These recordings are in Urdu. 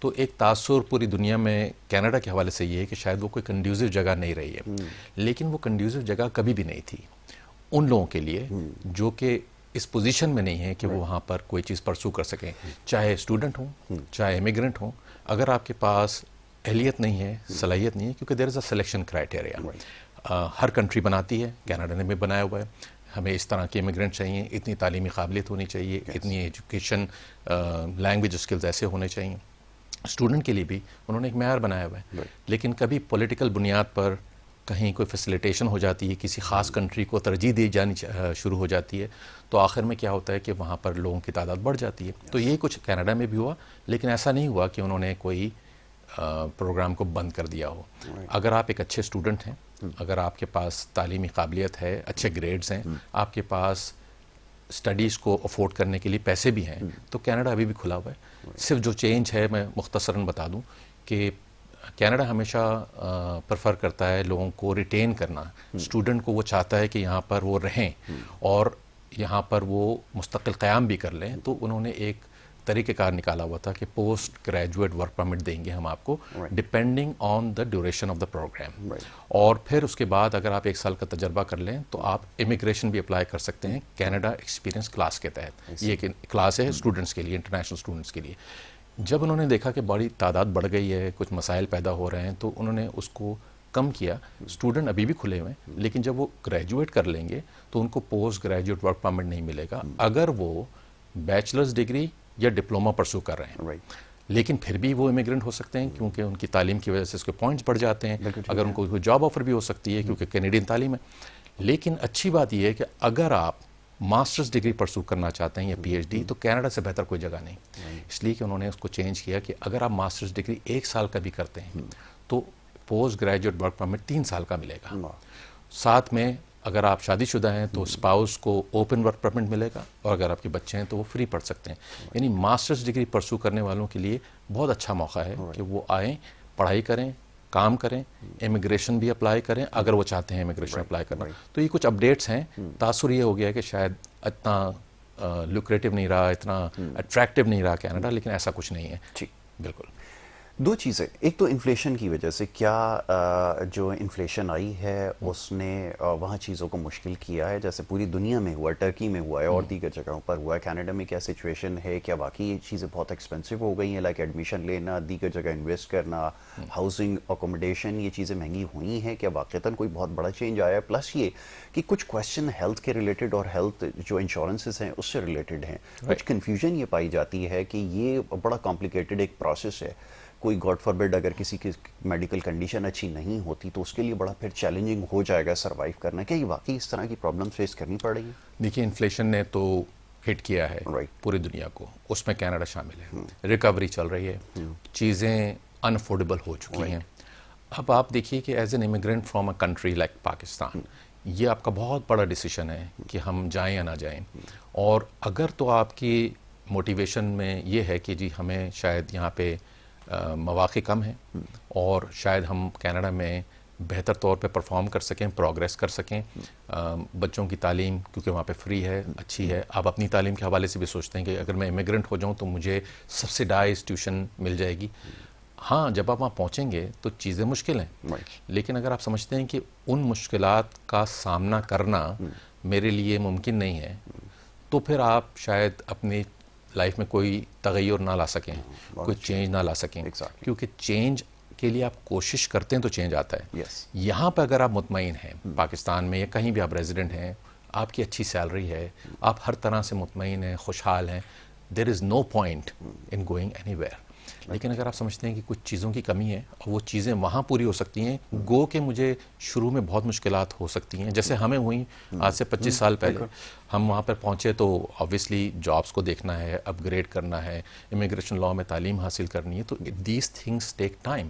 تو ایک تاثر پوری دنیا میں کینیڈا کے حوالے سے یہ ہے کہ شاید وہ کوئی کنڈیوزو جگہ نہیں رہی ہے، لیکن وہ کنڈیوزو جگہ کبھی بھی نہیں تھی ان لوگوں کے لیے جو کہ اس پوزیشن میں نہیں ہے کہ وہ وہاں پر کوئی چیز پرسو کر سکیں، چاہے اسٹوڈنٹ ہوں چاہے امیگرنٹ ہوں. اگر آپ کے پاس اہلیت نہیں ہے، صلاحیت نہیں ہے، کیونکہ there is a selection criteria, ہر کنٹری بناتی ہے، کینیڈا نے بھی بنایا ہوا ہے، ہمیں اس طرح کے امیگرنٹ چاہیے، اتنی تعلیمی قابلیت ہونی چاہیے، اتنی ایجوکیشن لینگویج اسکلز ایسے ہونے چاہیے. اسٹوڈنٹ کے لیے بھی انہوں نے ایک معیار بنایا ہوا ہے، لیکن کبھی پولیٹیکل بنیاد پر کہیں کوئی فیسیلیٹیشن ہو جاتی ہے، کسی خاص کنٹری کو ترجیح دی جانی شروع ہو جاتی ہے، تو آخر میں کیا ہوتا ہے کہ وہاں پر لوگوں کی تعداد بڑھ جاتی ہے. تو یہ کچھ کینیڈا میں بھی ہوا، لیکن ایسا نہیں ہوا کہ انہوں نے کوئی پروگرام کو بند کر دیا ہو. اگر آپ ایک اچھے اسٹوڈنٹ ہیں، اگر آپ کے پاس تعلیمی قابلیت ہے، اچھے گریڈز ہیں، آپ کے پاس اسٹڈیز کو افورڈ کرنے کے لیے پیسے بھی ہیں، تو کینیڈا ابھی بھی کھلا ہوا ہے. صرف جو چینج ہے میں مختصراً بتا دوں کہ کینیڈا ہمیشہ پریفر کرتا ہے لوگوں کو ریٹین کرنا، اسٹوڈنٹ کو وہ چاہتا ہے کہ یہاں پر وہ رہیں اور یہاں پر وہ مستقل قیام بھی کر لیں. تو انہوں نے ایک طریقہ کار نکالا ہوا تھا کہ پوسٹ گریجویٹ ورک پرمٹ دیں گے ہم آپ کو depending on the duration of the program, اور پھر اس کے بعد اگر آپ 1 سال کا تجربہ کر لیں تو آپ امیگریشن بھی اپلائی کر سکتے ہیں کینیڈا ایکسپیرینس کلاس کے تحت. یہ ایک کلاس ہے اسٹوڈنٹس کے لیے، انٹرنیشنل اسٹوڈنٹس کے لیے. جب انہوں نے دیکھا کہ بڑی تعداد بڑھ گئی ہے، کچھ مسائل پیدا ہو رہے ہیں، تو انہوں نے اس کو کم کیا. اسٹوڈنٹ ابھی بھی کھلے ہوئے ہیں، لیکن جب وہ گریجویٹ کر لیں گے تو ان کو پوسٹ گریجویٹ ورک پرمٹ نہیں ملے گا اگر وہ بیچلرز ڈگری یا ڈپلوما پرسو کر رہے ہیں. لیکن پھر بھی وہ امیگرنٹ ہو سکتے ہیں کیونکہ ان کی تعلیم کی وجہ سے اس کے پوائنٹس بڑھ جاتے ہیں. اگر ان کو کوئی جاب آفر بھی ہو سکتی ہے کیونکہ کینیڈین تعلیم ہے. لیکن اچھی بات یہ ہے کہ اگر آپ ماسٹرز ڈگری پرسو کرنا چاہتے ہیں یا پی ایچ ڈی، تو کینیڈا سے بہتر کوئی جگہ نہیں. اس لیے کہ انہوں نے اس کو چینج کیا کہ اگر آپ ماسٹرز ڈگری 1 سال کا بھی کرتے ہیں تو پوسٹ گریجویٹ ورک پرمٹ 3 سال کا ملے گا. ساتھ میں اگر آپ شادی شدہ ہیں تو اسپاؤس کو اوپن ورک پرمٹ ملے گا، اور اگر آپ کے بچے ہیں تو وہ فری پڑھ سکتے ہیں. یعنی ماسٹرز ڈگری پرسو کرنے والوں کے لیے بہت اچھا موقع ہے کہ وہ آئیں، پڑھائی کریں، کام کریں، امیگریشن بھی اپلائی کریں اگر وہ چاہتے ہیں امیگریشن اپلائی کرنا. تو یہ کچھ اپڈیٹس ہیں. تاثر یہ ہو گیا کہ شاید اتنا لوکریٹو نہیں رہا، اتنا اٹریکٹیو نہیں رہا کینیڈا، لیکن ایسا کچھ نہیں ہے. بالکل. 2 چیزیں، ایک تو انفلیشن کی وجہ سے کیا جو انفلیشن آئی ہے اس نے وہاں چیزوں کو مشکل کیا ہے، جیسے پوری دنیا میں ہوا، ٹرکی میں ہوا ہے اور دیگر جگہوں پر ہوا ہے. کینیڈا میں کیا سچویشن ہے؟ کیا واقعی یہ چیزیں بہت ایکسپینسو ہو گئی ہیں، لائک ایڈمیشن لینا، دیگر جگہ انویسٹ کرنا، ہاؤسنگ، اکوموڈیشن، یہ چیزیں مہنگی ہوئی ہیں؟ کیا واقعتاً کوئی بہت بڑا چینج آیا ہے؟ پلس یہ کہ کچھ کویشچن ہیلتھ کے ریلیٹڈ اور ہیلتھ جو انشورنسز ہیں اس سے ریلیٹڈ ہیں. کچھ کنفیوژن یہ پائی جاتی ہے کہ یہ بڑا کمپلیکیٹڈ ایک پروسیس ہے. کوئی گاڈ فاربڈ اگر کسی کی میڈیکل کنڈیشن اچھی نہیں ہوتی تو اس کے لیے بڑا پھر چیلنجنگ ہو جائے گا سروائیو کرنا. کیا یہ واقعی اس طرح کی پرابلم فیس کرنی پڑ رہی ہے؟ دیکھیے انفلیشن نے تو ہٹ کیا ہے پوری دنیا کو، اس میں کینیڈا شامل ہے. ریکوری چل رہی ہے، چیزیں انافورڈیبل ہو چکی ہیں. اب آپ دیکھیے کہ as an immigrant from a country like Pakistan, یہ آپ کا بہت بڑا ڈیسیشن ہے کہ ہم جائیں یا نہ جائیں. اور اگر تو آپ کی موٹیویشن میں یہ ہے کہ جی ہمیں شاید یہاں پہ مواقع کم ہیں اور شاید ہم کینیڈا میں بہتر طور پہ پرفارم کر سکیں، پروگریس کر سکیں، بچوں کی تعلیم کیونکہ وہاں پہ فری ہے، اچھی ہے. آپ اپنی تعلیم کے حوالے سے بھی سوچتے ہیں کہ اگر میں امیگرینٹ ہو جاؤں تو مجھے سبسیڈائز ٹیوشن مل جائے گی. ہاں جب آپ وہاں پہنچیں گے تو چیزیں مشکل ہیں، لیکن اگر آپ سمجھتے ہیں کہ ان مشکلات کا سامنا کرنا میرے لیے ممکن نہیں ہے تو پھر آپ شاید اپنی لائف میں کوئی تغیر نہ لا سکیں، کوئی چینج نہ لا سکیں. کیونکہ چینج کے لیے آپ کوشش کرتے ہیں تو چینج آتا ہے. یہاں پہ اگر آپ مطمئن ہیں، پاکستان میں یا کہیں بھی آپ ریزیڈنٹ ہیں، آپ کی اچھی سیلری ہے، آپ ہر طرح سے مطمئن ہیں، خوشحال ہیں، there is no point in going anywhere. لیکن اگر آپ سمجھتے ہیں کہ کچھ چیزوں کی کمی ہے اور وہ چیزیں وہاں پوری ہو سکتی ہیں، گو کہ مجھے شروع میں بہت مشکلات ہو سکتی ہیں جیسے ہمیں ہوئیں آج سے 25 سال پہلے. ہم وہاں پر پہنچے تو آبویسلی جابس کو دیکھنا ہے، اپ گریڈ کرنا ہے، امیگریشن لاء میں تعلیم حاصل کرنی ہے، تو دیز تھنگس ٹیک ٹائم.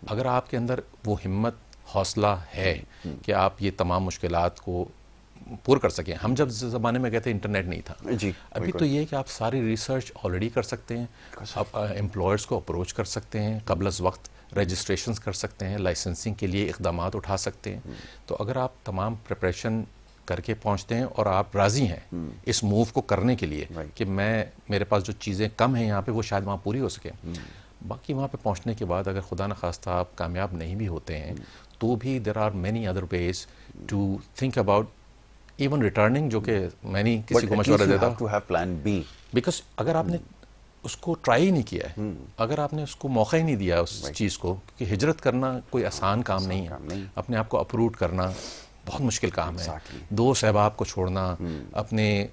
اگر آپ کے اندر وہ ہمت، حوصلہ ہے کہ آپ یہ تمام مشکلات کو پور کر سکیں. ہم جب زمانے میں گئے تھے انٹرنیٹ نہیں تھا. ابھی تو یہ ہے کہ آپ ساری ریسرچ آلریڈی کر سکتے ہیں، آپ امپلائرس کو اپروچ کر سکتے ہیں، قبل از وقت رجسٹریشنز کر سکتے ہیں، لائسنسنگ کے لیے اقدامات اٹھا سکتے ہیں. تو اگر آپ تمام پریپریشن کر کے پہنچتے ہیں اور آپ راضی ہیں اس موو کو کرنے کے لیے کہ میرے پاس جو چیزیں کم ہیں یہاں پہ وہ شاید وہاں پوری ہو سکیں. باقی وہاں پہ پہنچنے کے بعد اگر خدا نخواستہ آپ کامیاب نہیں بھی ہوتے ہیں تو بھی there are many other ways to think about even returning, جو کہ میں نہیں کسی کو مشورہ دیتا, بیکاز اگر آپ نے اس کو ٹرائی ہی نہیں کیا ہے, اگر آپ نے اس کو موقع ہی نہیں دیا اس چیز کو, کہ ہجرت کرنا کوئی آسان کام نہیں ہے, اپنے آپ کو اپروٹ کرنا بہت مشکل کام ہے, دوست احباب کو چھوڑنا, اپنے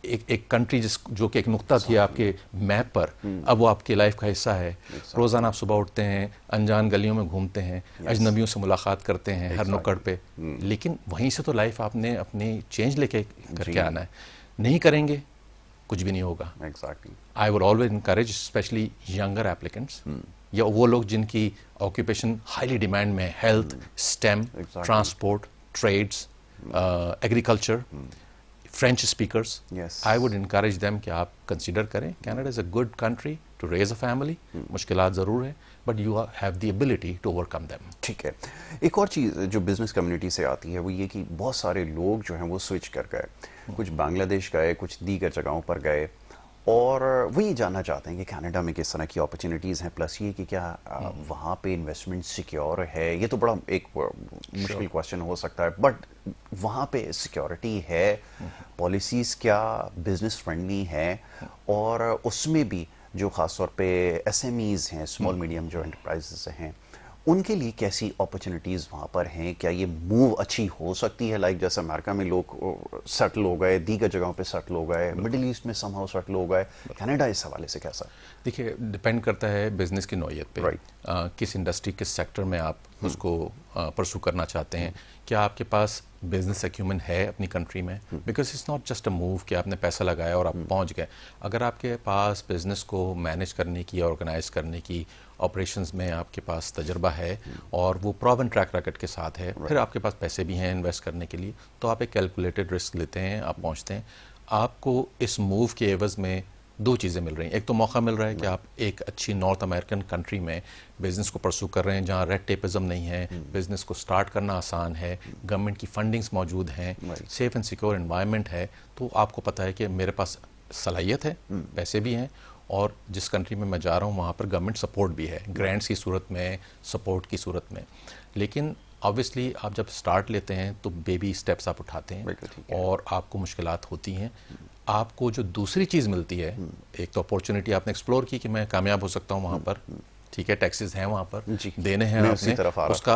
ایک کنٹری جو کہ ایک نقطہ تھی آپ کے میپ پر, اب وہ آپ کی لائف کا حصہ ہے. روزانہ آپ صبح اٹھتے ہیں, انجان گلیوں میں گھومتے ہیں, اجنبیوں سے ملاقات کرتے ہیں ہر نکڑ پہ, لیکن وہیں سے تو لائف آپ نے اپنی چینج لے کے کر کے آنا ہے. نہیں کریں گے کچھ بھی نہیں ہوگا. I would always encourage especially younger applicants, یا وہ لوگ جن کی آکوپیشن ہائیلی ڈیمانڈ میں, health, STEM, transport, trades, agriculture, French speakers, I would encourage them کہ آپ کنسیڈر کریں. Canada is a good country to raise a family. مشکلات ضرور ہیں but you have the ability to overcome them. ٹھیک ہے. ایک اور چیز جو بزنس کمیونٹی سے آتی ہے وہ یہ کہ بہت سارے لوگ جو ہیں وہ سوئچ کر گئے, کچھ بنگلہ دیش گئے, کچھ دیگر جگہوں پر گئے, اور وہ یہ جاننا چاہتے ہیں کہ کینیڈا میں کس طرح کی اپرچونیٹیز ہیں, پلس یہ کہ کیا وہاں پہ انویسٹمنٹ سیکیور ہے. یہ تو بڑا ایک مشکل کوشچن ہو سکتا ہے, بٹ وہاں پہ سیکیورٹی ہے, پالیسیز کیا بزنس فرینڈلی ہیں, اور اس میں بھی جو خاص طور پہ ایس ایم ایز ہیں, اسمال میڈیم جو انٹرپرائزز ہیں, ان کے لیے کیسی اپرچونیٹیز وہاں پر ہیں؟ کیا یہ موو اچھی ہو سکتی ہے؟ لائک جیسے امریکہ میں لوگ سیٹل ہو گئے, دیگر جگہوں پہ سیٹل ہو گئے, مڈل ایسٹ میں سم ہاؤ سیٹل ہو گئے, کینیڈا اس حوالے سے کیسا؟ دیکھیے ڈپینڈ کرتا ہے بزنس کی نوعیت پہ, کس انڈسٹری کس سیکٹر میں آپ اس کو پرسو کرنا چاہتے ہیں. کیا آپ کے پاس بزنس ایکیومن ہے اپنی کنٹری میں؟ Because it's not just a move کہ آپ نے پیسہ لگایا اور آپ پہنچ گئے. اگر آپ کے پاس بزنس کو مینیج کرنے کی, آرگنائز کرنے کی, آپریشنز میں آپ کے پاس تجربہ ہے اور وہ پروون ٹریک ریکارڈ کے ساتھ ہے, پھر آپ کے پاس پیسے بھی ہیں انویسٹ کرنے کے لیے, تو آپ ایک کیلکولیٹڈ رسک لیتے ہیں, آپ پہنچتے ہیں. آپ کو اس موو کے عوض میں دو چیزیں مل رہی ہیں. ایک تو موقع مل رہا ہے کہ آپ ایک اچھی نارتھ امریکن کنٹری میں بزنس کو پرسو کر رہے ہیں جہاں ریڈ ٹیپزم نہیں ہے, بزنس کو سٹارٹ کرنا آسان ہے, گورنمنٹ کی فنڈنگز موجود ہیں, سیف اینڈ سیکیور انوائرمنٹ ہے. تو آپ کو پتہ ہے کہ میرے پاس صلاحیت ہے, پیسے بھی ہیں, اور جس کنٹری میں جا رہا ہوں وہاں پر گورنمنٹ سپورٹ بھی ہے, گرانٹس کی صورت میں, سپورٹ کی صورت میں. لیکن آبویسلی آپ جب سٹارٹ لیتے ہیں تو بیبی سٹیپس آپ اٹھاتے ہیں اور آپ کو مشکلات ہوتی ہیں. آپ کو جو دوسری چیز ملتی ہے, ایک تو اپورچونیٹی آپ نے ایکسپلور کی کہ میں کامیاب ہو سکتا ہوں وہاں پر, ٹھیک ہے, ٹیکسز ہیں وہاں پر دینے ہیں آپ نے,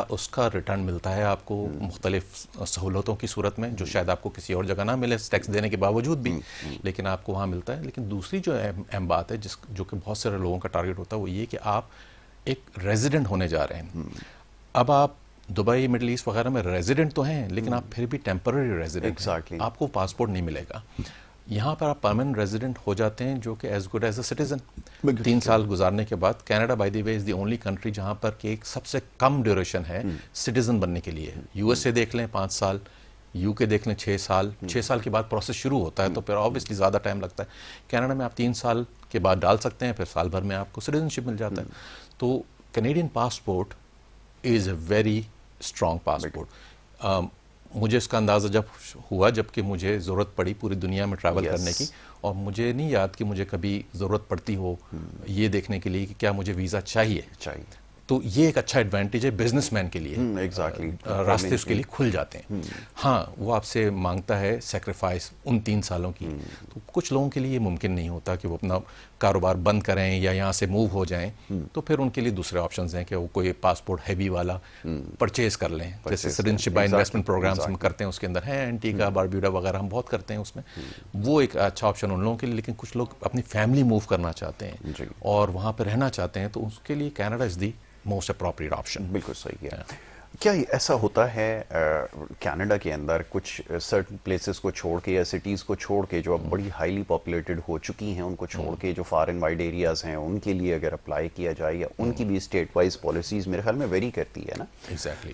اس کا ریٹرن ملتا ہے آپ کو مختلف سہولتوں کی صورت میں, جو شاید آپ کو کسی اور جگہ نہ ملے ٹیکس دینے کے باوجود بھی, لیکن آپ کو وہاں ملتا ہے. لیکن دوسری جو اہم بات ہے جو کہ بہت سارے لوگوں کا ٹارگٹ ہوتا ہے, وہ یہ کہ آپ ایک ریزیڈنٹ ہونے جا رہے ہیں. اب آپ دبئی, مڈل ایسٹ وغیرہ میں ریزیڈنٹ تو ہیں, لیکن آپ پھر بھی ٹیمپرری ریزیڈنٹ ہیں, آپ کو پاسپورٹ نہیں ملے گا. یہاں پر آپ پرماننٹ ریزیڈنٹ ہو جاتے ہیں, جو کہ as good as a citizen. 3 سال گزارنے کے بعد Canada by the way is the only country جہاں پر کہ ایک سب سے کم ڈیوریشن ہے سٹیزن بننے کے لیے. یو ایس اے دیکھ لیں 5 سال, یو کے دیکھ لیں 6 سال, 6 سال کے بعد پروسیس شروع ہوتا ہے, تو پھر آبویسلی زیادہ ٹائم لگتا ہے. کینیڈا میں آپ 3 سال کے بعد ڈال سکتے ہیں, پھر سال بھر میں آپ کو سٹیزن شپ مل جاتا ہے. تو Canadian passport is a very strong passport. مجھے اس کا اندازہ جب ہوا جب کہ مجھے ضرورت پڑی پوری دنیا میں ٹریول کرنے کی, اور مجھے نہیں یاد کہ مجھے کبھی ضرورت پڑتی ہو یہ دیکھنے کے لیے کہ کیا مجھے ویزا چاہیے. تو یہ ایک اچھا ایڈوانٹیج ہے بزنس مین کے لیے, راستے اس کے لیے کھل جاتے ہیں. ہاں وہ آپ سے مانگتا ہے سیکریفائس ان 3 سالوں کی, تو کچھ لوگوں کے لیے یہ ممکن نہیں ہوتا کہ وہ اپنا کاروبار بند کریں یا یہاں سے موو ہو جائیں, تو پھر ان کے لیے دوسرے آپشنز ہیں کہ وہ کوئی پاسپورٹ ہیوی والا پرچیز کر لیں, جیسے سٹیزنشپ بائی انویسٹمنٹ پروگرامس ہم کرتے ہیں, اس کے اندر ہیں اینٹیگا, باربیوڈا وغیرہ ہم بہت کرتے ہیں اس میں. وہ ایک اچھا آپشن ان لوگوں کے لیے. لیکن کچھ لوگ اپنی فیملی موو کرنا چاہتے ہیں اور وہاں پہ رہنا چاہتے ہیں, تو اس کے لیے Canada is the most appropriate option. بالکل صحیح ہے. کیا ایسا ہوتا ہے کینیڈا کے اندر کچھ سرٹن پلیسز کو چھوڑ کے یا سٹیز کو چھوڑ کے جو اب بڑی ہائیلی پاپولیٹڈ ہو چکی ہیں, ان کو چھوڑ کے جو فار اینڈ وائڈ ایریاز ہیں ان کے لیے اگر اپلائی کیا جائے, یا ان کی بھی اسٹیٹ وائز پالیسیز میرے خیال میں ویری کرتی ہے نا,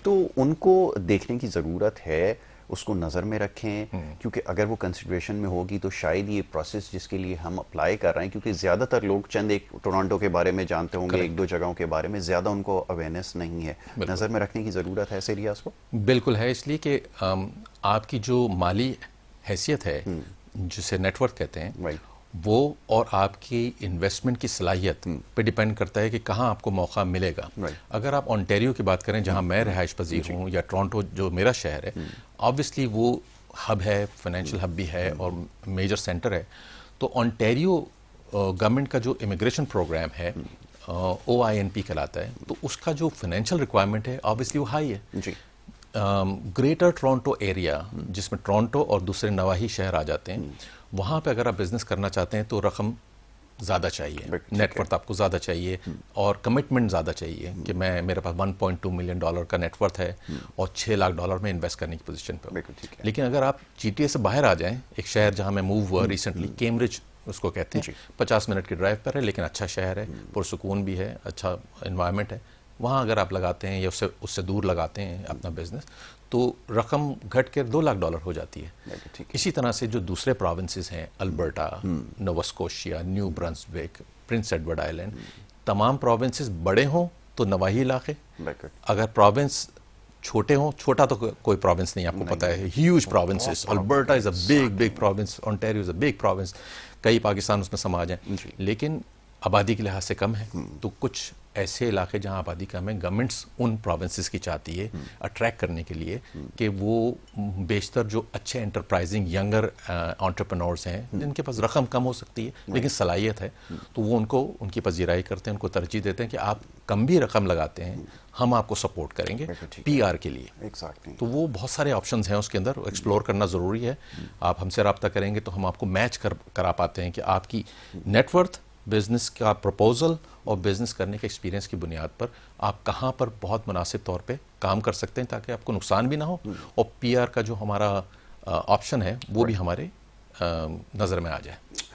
تو ان کو دیکھنے کی ضرورت ہے, اس کو نظر میں رکھیں, کیونکہ اگر وہ کنسیڈریشن میں ہوگی تو شاید یہ پروسیس جس کے لیے ہم اپلائی کر رہے ہیں, کیونکہ زیادہ تر لوگ چند ایک ٹورانٹو کے بارے میں جانتے ہوں گے, 1-2 جگہوں کے بارے میں, زیادہ ان کو اویئرنیس نہیں ہے. نظر میں رکھنے کی ضرورت ہے اس ایریاز کو. بالکل ہے, اس لیے کہ آپ کی جو مالی حیثیت ہے جسے نیٹ ورک کہتے ہیں, وہ اور آپ کی انویسٹمنٹ کی صلاحیت پہ ڈیپینڈ کرتا ہے کہ کہاں آپ کو موقع ملے گا. اگر آپ آنٹیریو کی بات کریں جہاں میں رہائش پذیر ہوں, یا ٹورانٹو جو میرا شہر ہے, آبویسلی وہ ہب ہے, فائنینشیل ہب بھی ہے اور میجر سینٹر ہے. تو آنٹیریو گورنمنٹ کا جو امیگریشن پروگرام ہے OINP کہلاتا ہے, تو اس کا جو فائنینشیل ریکوائرمنٹ ہے آبویسلی وہ ہائی ہے. گریٹر ٹورانٹو ایریا جس میں ٹورانٹو اور دوسرے نواحی شہر آ جاتے ہیں, وہاں پہ اگر آپ بزنس کرنا چاہتے ہیں تو رقم زیادہ چاہیے, نیٹ ورتھ آپ کو زیادہ چاہیے, اور کمٹمنٹ زیادہ چاہیے کہ میرے پاس $1.2 ملین کا نیٹ ورتھ ہے اور $6 لاکھ میں انویسٹ کرنے کی پوزیشن پہ. لیکن اگر آپ GTA سے باہر آ جائیں, ایک شہر جہاں میں موو ہوا ریسنٹلی, کیمبرج اس کو کہتے ہیں, 50 منٹ کی ڈرائیو پر ہے, لیکن اچھا شہر ہے, پرسکون بھی ہے, اچھا انوائرمنٹ ہے, وہاں اگر آپ لگاتے ہیں یا اس سے دور لگاتے ہیں اپنا بزنس, تو رقم گھٹ کے $2 لاکھ ہو جاتی ہے. اسی طرح سے جو دوسرے پروونسز ہیں, Alberta, Nova Scotia, New Brunswick, Prince Edward Island, تمام پروونسز بڑے ہوں تو نواحی علاقے, اگر پروونس چھوٹے ہوں, چھوٹا تو کوئی پروونس نہیں, آپ کو پتا ہے, huge provinces. Alberta is a big province, Ontario is a big province, کئی پاکستان اس میں سما جائیں, لیکن آبادی کے لحاظ سے کم ہے. تو کچھ ایسے علاقے جہاں آبادی کم ہے, گورنمنٹس ان پروونسز کی چاہتی ہے اٹریکٹ کرنے کے لیے کہ وہ بیشتر جو اچھے انٹرپرائزنگ ینگر انٹرپرینورز ہیں, جن کے پاس رقم کم ہو سکتی ہے لیکن صلاحیت ہے, تو وہ ان کی پذیرائی کرتے ہیں, ان کو ترجیح دیتے ہیں کہ آپ کم بھی رقم لگاتے ہیں, ہم آپ کو سپورٹ کریں گے PR کے لیے. تو وہ بہت سارے آپشنز ہیں اس کے اندر, ایکسپلور کرنا ضروری ہے. آپ ہم سے رابطہ کریں گے تو ہم آپ کو میچ کرا پاتے ہیں کہ آپ کی نیٹ ورتھ, بزنس کا پروپوزل اور بزنس کرنے کے ایکسپیرینس کی بنیاد پر آپ کہاں پر بہت مناسب طور پہ کام کر سکتے ہیں تاکہ آپ کو نقصان بھی نہ ہو, اور PR کا جو ہمارا آپشن ہے وہ بھی ہمارے نظر میں آ جائے.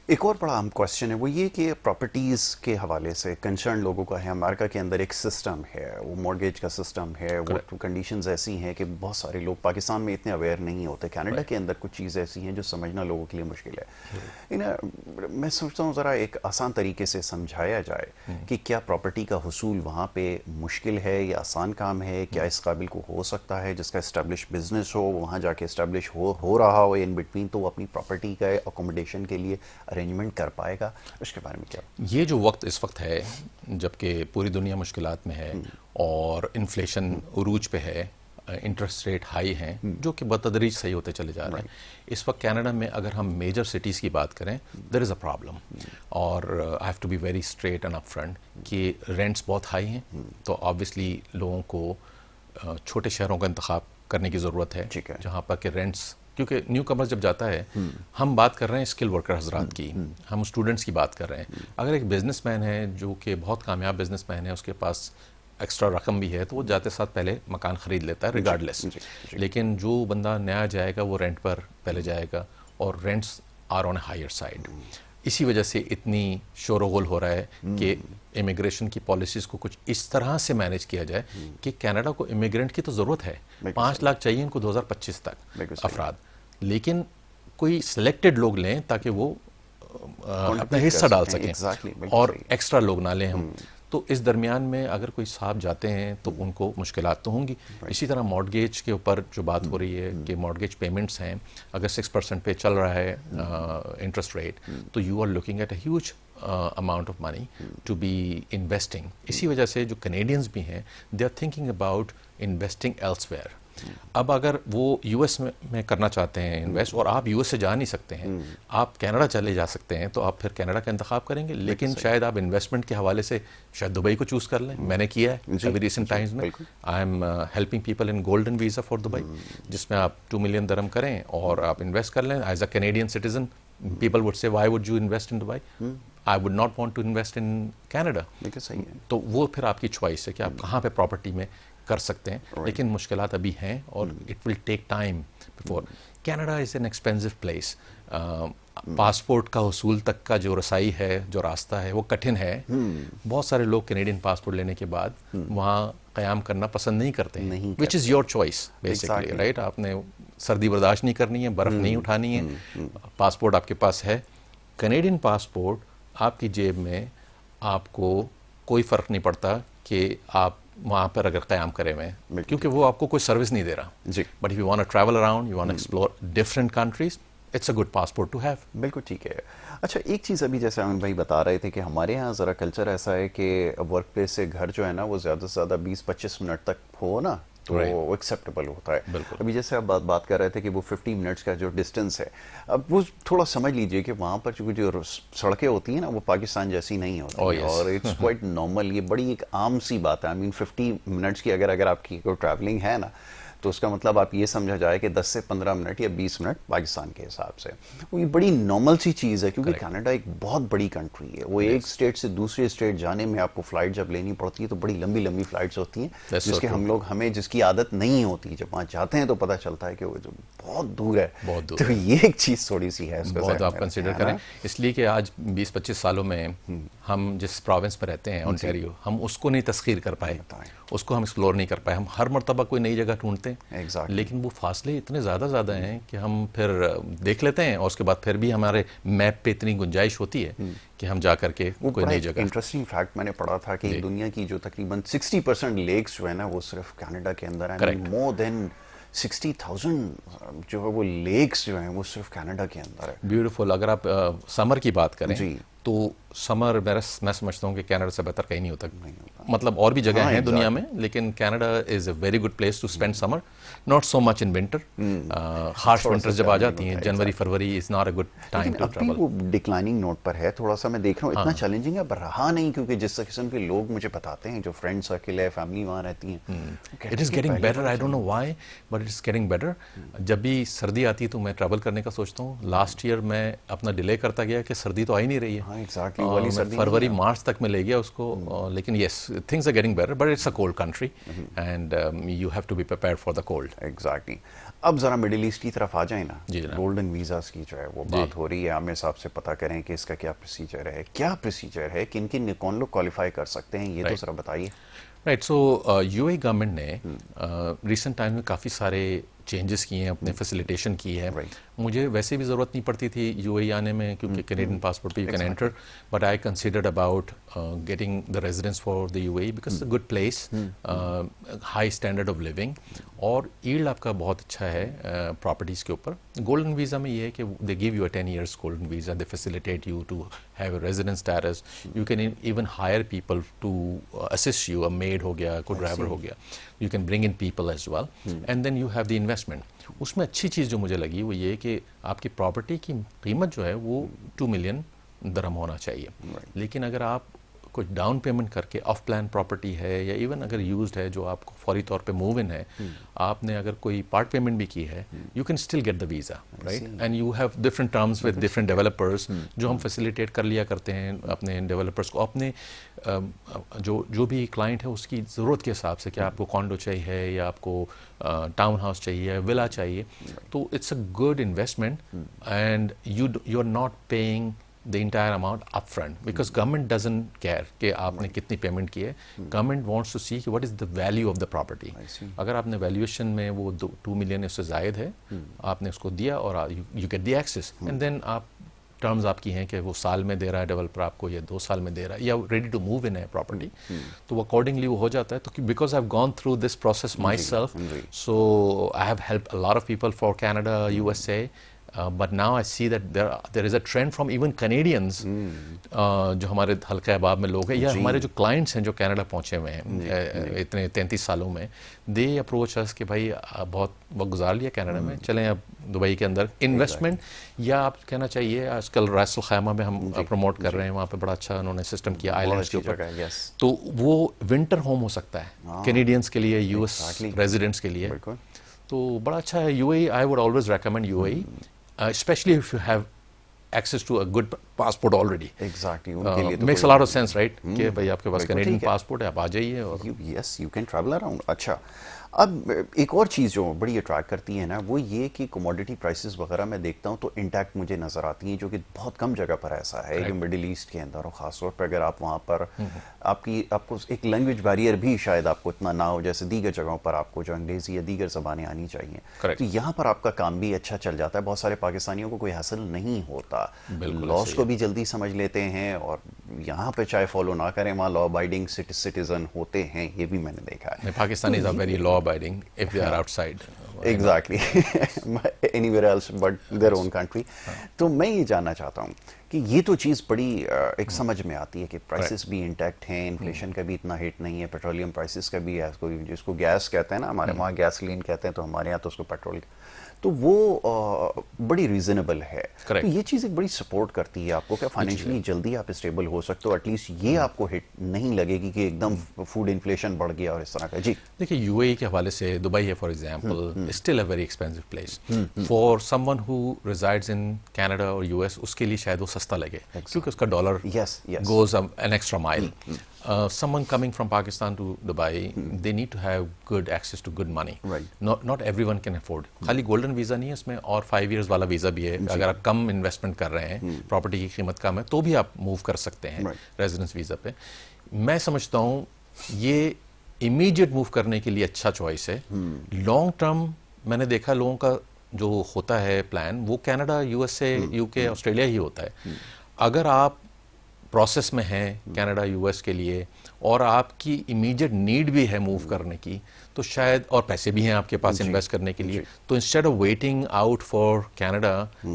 ایک اور بڑا اہم کویسچن ہے, وہ یہ کہ پراپرٹیز کے حوالے سے کنسرن لوگوں کا ہے. امریکہ کے اندر ایک سسٹم ہے, وہ مارگیج کا سسٹم ہے, وہ کنڈیشنز ایسی ہیں کہ بہت سارے لوگ پاکستان میں اتنے اویئر نہیں ہوتے. کینیڈا کے اندر کچھ چیزیں ایسی ہیں جو سمجھنا لوگوں کے لیے مشکل ہے. میں سوچتا ہوں ذرا ایک آسان طریقے سے سمجھایا جائے کہ کیا پراپرٹی کا حصول وہاں پہ مشکل ہے یا آسان کام ہے, کیا اس قابل کو ہو سکتا ہے جس کا اسٹیبلش بزنس ہو, وہاں جا کے اسٹیبلش ہو رہا ہو ان بٹوین, تو وہ اپنی پراپرٹی کا اکوموڈیشن کے لیے ارینجمنٹ کر پائے گا. اس کے بارے میں کیا؟ یہ جو وقت اس وقت ہے جبکہ پوری دنیا مشکلات میں ہے اور انفلیشن عروج پہ ہے, انٹرسٹ ریٹ ہائی ہیں جو کہ بتدریج صحیح ہوتے چلے جا رہے ہیں, اس وقت کینیڈا میں اگر ہم میجر سٹیز کی بات کریں, دیر از اے پرابلم. اور I have to be very straight and up front کہ رینٹس بہت ہائی ہیں, تو آبویسلی لوگوں کو چھوٹے شہروں کا انتخاب کرنے کی ضرورت ہے جہاں پر کہ رینٹس, کیونکہ نیو کمر جب جاتا ہے, ہم بات کر رہے ہیں اسکل ورکر حضرات کی, ہم اسٹوڈنٹس کی بات کر رہے ہیں. اگر ایک بزنس مین ہے جو کہ بہت کامیاب بزنس مین ہے, اس کے پاس ایکسٹرا رقم بھی ہے, تو وہ جاتے ساتھ پہلے مکان خرید لیتا ہے ریگارڈ لیس. لیکن جو بندہ نیا جائے گا وہ رینٹ پر پہلے جائے گا, اور rents are on a higher side. اسی وجہ سے اتنی شور و غل ہو رہا ہے کہ امیگریشن کی پالیسیز کو کچھ اس طرح سے مینیج کیا جائے کہ کینیڈا کو امیگرینٹ کی تو ضرورت ہے, 5 لاکھ چاہیے ان کو 2025 تک افراد, لیکن کوئی سلیکٹڈ لوگ لیں تاکہ وہ اپنا حصہ ڈال سکیں اور ایکسٹرا لوگ نہ لیں ہم. تو اس درمیان میں اگر کوئی صاحب جاتے ہیں تو ان کو مشکلات تو ہوں گی. اسی طرح مارگیج کے اوپر جو بات ہو رہی ہے کہ مارگیج پیمنٹس ہیں, اگر 6% پہ چل رہا ہے انٹرسٹ ریٹ, تو you are looking at a huge amount of money to be investing. اسی وجہ سے جو کینیڈینز بھی ہیں, they are thinking about investing elsewhere. اب اگر وہ US میں کرنا چاہتے ہیں انویسٹ, اور آپ US سے جا نہیں سکتے ہیں, آپ کینیڈا چلے جا سکتے ہیں, تو آپ پھر کینیڈا کا انتخاب کریں گے, لیکن شاید آپ انویسٹمنٹ کے حوالے سے شاید دبئی کو چوز کر لیں. میں نے کیا ہے ابھی ریسنٹ ٹائمز میں, I am helping people in golden visa for Dubai, جس میں آپ 2 ملین درہم کریں اور آپ انویسٹ کر لیں as a Canadian citizen. People would say, why would you invest in Dubai? I would not want to invest in Canada. تو وہ پھر آپ کی چوائس ہے کہ آپ کہاں پہ پراپرٹی میں کر سکتے ہیں, لیکن مشکلات ابھی ہیں اور it will take time before. Canada is an expensive place. Passport کا حصول تک کا جو رسائی ہے, جو راستہ ہے, وہ کٹھن ہے. بہت سارے لوگ کینیڈین پاسپورٹ لینے کے بعد وہاں قیام کرنا پسند نہیں کرتے ہیں, which is your choice basically, right. آپ نے سردی برداشت نہیں کرنی ہے, برف نہیں اٹھانی ہے, پاسپورٹ آپ کے پاس ہے. کینیڈین پاسپورٹ آپ کی جیب میں, آپ کو کوئی فرق نہیں پڑتا کہ آپ وہاں پر اگر قیام کرے ہوئے ہیں, کیونکہ وہ آپ کو کوئی سروس نہیں دے رہا. But if you want to travel around, you want to explore different countries, it's a good passport to have. بالکل ٹھیک ہے. اچھا ایک چیز ابھی جیسے امن بھائی بتا رہے تھے کہ ہمارے یہاں ذرا کلچر ایسا ہے کہ ورک پلیس سے گھر جو ہے نا وہ زیادہ سے زیادہ 20-25 منٹ تک ہو نا تو وہ ایکسیپٹیبل ہوتا ہے. ابھی جیسے آپ بات کر رہے تھے کہ وہ 50 منٹس کا جو ڈسٹینس ہے, اب وہ تھوڑا سمجھ لیجئے کہ وہاں پر جو سڑکیں ہوتی ہیں نا وہ پاکستان جیسی نہیں ہوتی ہیں, اور اٹس کوائٹ نارمل. یہ بڑی ایک عام سی بات ہے. آئی مین 50 منٹس کی اگر آپ کی کوئی ٹریولنگ ہے نا تو اس کا مطلب آپ یہ سمجھا جائے کہ 10 سے 15 منٹ یا 20 منٹ پاکستان کے حساب سے. وہ یہ بڑی نارمل سی چیز ہے کیونکہ کینیڈا ایک بہت بڑی کنٹری ہے. وہ ایک اسٹیٹ سے دوسرے اسٹیٹ جانے میں آپ کو فلائٹ جب لینی پڑتی ہے تو بڑی لمبی لمبی فلائٹس ہوتی ہیں جس کے ہمیں جس کی عادت نہیں ہوتی. جب وہاں جاتے ہیں تو پتہ چلتا ہے کہ وہ جو بہت دور ہے, تو یہ ایک چیز تھوڑی سی ہے بہت آپ کنسیڈر کریں. اس لیے کہ آج 20-25 سالوں میں ہم جس پروونس میں رہتے ہیں اونٹیریو, ہم اس کو نہیں تسخیر کر پائے, اس کو ہم ایکسپلور نہیں کر پائے. ہم ہر مرتبہ کوئی نئی جگہ ڈھونڈتے ہیں لیکن وہ فاصلے اتنے زیادہ ہیں کہ ہم پھر دیکھ لیتے ہیں اور اس کے بعد پھر بھی ہمارے میپ پہ اتنی گنجائش ہوتی ہے کہ ہم جا کر کے کوئی نئی جگہ. انٹرسٹنگ فیکٹ میں نے پڑھا تھا کہ دنیا کی جو تقریباً 60% لیکس جو ہے نا وہ صرف کینیڈا کے اندر ہیں. مور دین 60,000 جو ہے وہ لیکس جو ہیں وہ صرف کینیڈا کے اندر ہے. بیوٹیفل. اگر آپ سمر کی بات کریں تو سمر میں سمجھتا ہوں کہ کینیڈا سے بہتر کہیں نہیں ہوتا. مطلب اور بھی جگہ ہیں دنیا میں لیکن Canada is a very good place to spend summer, not so much in winter. Harsh winter جب آ جاتی ہیں جنوری فروری is not a good time to travel. وہ ڈکلائننگ نوٹ پر ہے تھوڑا سا, میں دیکھ رہا ہوں اتنا چیلنجنگ ہے رہا نہیں کیونکہ جس قسم کے لوگ مجھے بتاتے ہیں جو فرینڈ سرکل ہے, فیملی وہاں رہتی ہیں, it is getting better. I don't know why but it is getting better. جب بھی سردی آتی ہے تو میں ٹریول کرنے کا سوچتا ہوں. لاسٹ ایئر میں اپنا ڈیلے کرتا گیا کہ سردی تو آ ہی نہیں رہی ہے, فروری مارچ تک میں لے گیا اس کو. لیکن yes things are getting better but it's a cold country and you have to be prepared for the cold. Exactly. اب ذرا مڈل ایسٹ کی طرف آ جائیں نا. گولڈن ویزاز کی جو ہے وہ بات ہو رہی ہے, عامر صاحب سے پتہ کریں کہ اس کا کیا پروسیجر ہے, کن کون لوگ کوالیفائی کر سکتے ہیں, یہ تو ذرا بتائیے. Right. So you a government نے ریسنٹ ٹائم میں کافی سارے چینجز کیے ہیں, اپنے فیسیلیٹیشن کی ہے. مجھے ویسے بھی ضرورت نہیں پڑتی تھی یو اے آنے میں کیونکہ کینیڈین پاسپورٹ پہ you can enter, but I considered about getting the residence for the U A because a good place, high standard of living, اور ایلڈ آپ کا بہت اچھا ہے پراپرٹیز کے اوپر. گولڈن ویزا میں یہ ہے کہ they give you a 10 years golden visa, they facilitate you to have a residence status. You can even hire people to assist you, a maid ہو گیا, کوئی ڈرائیور ہو گیا, you can bring in people as well and then you have the investment. اس میں اچھی چیز جو مجھے لگی وہ یہ کہ آپ کی پراپرٹی کی قیمت جو ہے وہ 2 million درہم ہونا چاہیے. لیکن اگر آپ کوئی ڈاؤن پیمنٹ کر کے آف پلان پراپرٹی ہے یا ایون اگر یوزڈ ہے جو آپ کو فوری طور پہ موو ان ہے, آپ نے اگر کوئی پارٹ پیمنٹ بھی کی ہے, you can still get the visa, right. And you have different terms with different developers جو ہم فیسیلیٹیٹ کر لیا کرتے ہیں اپنے ڈیولپرس کو, اپنے جو بھی کلائنٹ ہے اس کی ضرورت کے حساب سے کہ آپ کو کانڈو چاہیے یا آپ کو ٹاؤن ہاؤس چاہیے, ولا چاہیے. تو it's a good investment and you are not paying the entire amount up front because government doesn't care کہ آپ نے کتنی پیمنٹ کی ہے. government wants to see کہ what is the value of the property. اگر آپ نے ویلیویشن میں وہ 2 million اس سے زائد ہے, آپ نے اس کو دیا اور you get the access and then آپ ٹرمز آپ کی ہیں کہ وہ سال میں دے رہا ہے ڈیولپر آپ کو یا 2 سال میں دے رہا ہے یا ریڈی ٹو موو ان ہے پراپرٹی, تو وہ اکارڈنگلی وہ ہو جاتا ہے. تو because I have gone through this process myself, so I have help a lot of people for Canada, U S A. But now I see that there is a trend from even Canadians جو ہمارے حلقہ احباب میں لوگ ہیں یا ہمارے جو کلائنٹس ہیں جو کینیڈا پہنچے ہوئے ہیں اتنے 33 سالوں میں, they approach us کہ بھائی بہت وقت گزار لیا کینیڈا میں, چلیں اب دبئی کے اندر انویسٹمنٹ, یا آپ کہنا چاہیے آج کل راس الخیمہ میں ہم پروموٹ کر رہے ہیں, وہاں پہ بڑا اچھا انہوں نے سسٹم کیا آئیلینڈس کے اوپر, تو وہ ونٹر ہوم ہو سکتا ہے کینیڈینس کے لیے, یو ایس ریزیڈنٹس کے لیے. تو بڑا اچھا ہے you a. I would always recommend you a especially if you have access to a good passport already. Exactly. Makes a lot of sense, right? کہ بھائی آپ کے پاس کینیڈین پاسپورٹ ہے, آپ آ جائیے اور yes you can travel around. اچھا, اب ایک اور چیز جو بڑی اٹریکٹ کرتی ہے نا وہ یہ کہ کموڈیٹی پرائسز وغیرہ میں دیکھتا ہوں تو انٹیکٹ مجھے نظر آتی ہیں, جو کہ بہت کم جگہ پر ایسا ہے کہ مڈل ایسٹ کے اندر, اور خاص طور پہ اگر آپ وہاں پر آپ کو ایک لینگویج بیریئر بھی شاید آپ کو اتنا نہ ہو جیسے دیگر جگہوں پر آپ کو جو انگریزی یا دیگر زبانیں آنی چاہیے, تو یہاں پر آپ کا کام بھی اچھا چل جاتا ہے. بہت سارے پاکستانیوں کو کوئی حاصل نہیں ہوتا, لاس کو بھی جلدی سمجھ لیتے ہیں, اور یہاں پہ چاہے فالو نہ کریں وہاں لا ابائڈنگ سٹیزن ہوتے ہیں, یہ بھی میں نے دیکھا ہے. Pakistanis are very law abiding if they are outside. Exactly anywhere else but their own country. تو میں یہ جاننا چاہتا ہوں کہ یہ تو چیز بڑی ایک سمجھ میں آتی ہے کہ پرائسز بھی انٹیکٹ ہیں, انفلیشن کا بھی اتنا ہٹ نہیں ہے, پیٹرولیم پرائسز کا بھی ہے, جس کو گیس کہتے ہیں نا, ہمارے وہاں گیسلین کہتے ہیں, تو ہمارے یہاں تو اس کو پیٹرول, تو وہ بڑی ریزنیبل ہے. تو یہ چیز ایک بڑی سپورٹ کرتی ہے آپ کو کہ فائنینشلی جلدی آپ اسٹیبل ہو سکتے ہو, ایٹ لیسٹ یہ آپ کو ہٹ نہیں لگے گی کہ ایک دم فوڈ انفلیشن بڑھ گیا اور اس طرح کا. جی دیکھیے یو اے ای کے حوالے سے دبئی ہے for example still a very expensive place for someone who resides in Canada اور یو ایس, اس کے لیے شاید وہ سستا لگے کیونکہ اس کا dollar goes an extra mile. Someone coming from Pakistan to Dubai, they need to have good access to good money. Not everyone can afford. خالی گولڈن ویزا نہیں ہے اس میں, اور 5 years والا ویزا بھی ہے. اگر آپ کم انویسٹمنٹ کر رہے ہیں, پراپرٹی کی قیمت کم ہے, تو بھی آپ موو کر سکتے ہیں ریزیڈنس ویزا پہ. میں سمجھتا ہوں یہ امیڈیٹ موو کرنے کے لیے اچھا چوائس ہے. لانگ ٹرم میں نے دیکھا لوگوں کا جو ہوتا ہے پلان, وہ Canada, U S a, you کے, آسٹریلیا ہی ہوتا ہے. اگر آپ پروسیس میں ہیں کینیڈا یو ایس کے لیے, اور آپ کی امیڈیٹ نیڈ بھی ہے موو کرنے کی, تو شاید, اور پیسے بھی ہیں آپ کے پاس انویسٹ کرنے کے لیے, تو instead of waiting out for Canada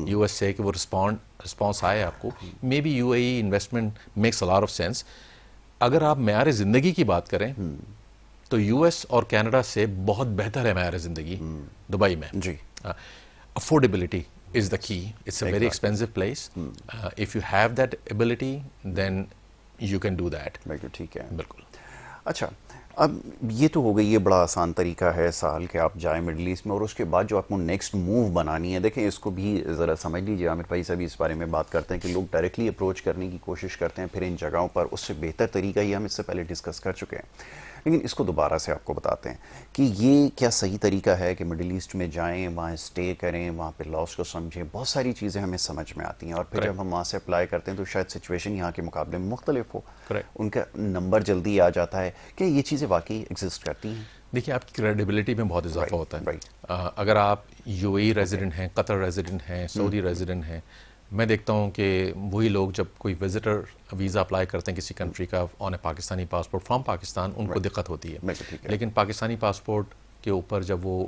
U S A کہ وہ رسپانس آئے آپ کو, maybe U A E investment makes a lot of sense. اگر آپ معیار زندگی کی بات کریں تو یو ایس اور کینیڈا سے بہت بہتر ہے معیار زندگی دبئی میں. جی affordability is the key. It's a very expensive place. If you have that ability, then you can do that. ٹھیک ہے, بالکل. اچھا اب یہ تو ہو گئی, یہ بڑا آسان طریقہ ہے سال کہ آپ جائیں مڈل ایسٹ میں, اور اس کے بعد جو آپ کو نیکسٹ موو بنانی ہے, دیکھیں اس کو بھی ذرا سمجھ لیجیے. عامر بھائی سے بھی اس بارے میں بات کرتے ہیں کہ لوگ ڈائریکٹلی اپروچ کرنے کی کوشش کرتے ہیں پھر ان جگہوں پر, اس سے بہتر طریقہ یہ ہم اس سے پہلے ڈسکس کر چکے ہیں, لیکن اس کو دوبارہ سے آپ کو بتاتے ہیں کہ یہ کیا صحیح طریقہ ہے کہ مڈل ایسٹ میں جائیں, وہاں اسٹے کریں, وہاں پہ لاس کو سمجھیں. بہت ساری چیزیں ہمیں سمجھ میں آتی ہیں, اور پھر جب ہم وہاں سے اپلائی کرتے ہیں تو شاید سچویشن یہاں کے مقابلے میں مختلف ہو, ان کا نمبر جلدی آ جاتا ہے. کہ یہ چیزیں واقعی ایگزسٹ کرتی ہیں؟ دیکھیے آپ کی کریڈیبلٹی میں بہت اضافہ ہوتا ہے. اگر آپ یو اے ای ریزیڈنٹ ہیں, قطر ریزیڈنٹ ہیں, سعودی ریزیڈنٹ ہیں, میں دیکھتا ہوں کہ وہی لوگ جب کوئی وزٹر ویزا اپلائی کرتے ہیں کسی کنٹری کا آن اے پاکستانی پاسپورٹ فرام پاکستان, ان کو دقت ہوتی ہے. لیکن پاکستانی پاسپورٹ کے اوپر جب وہ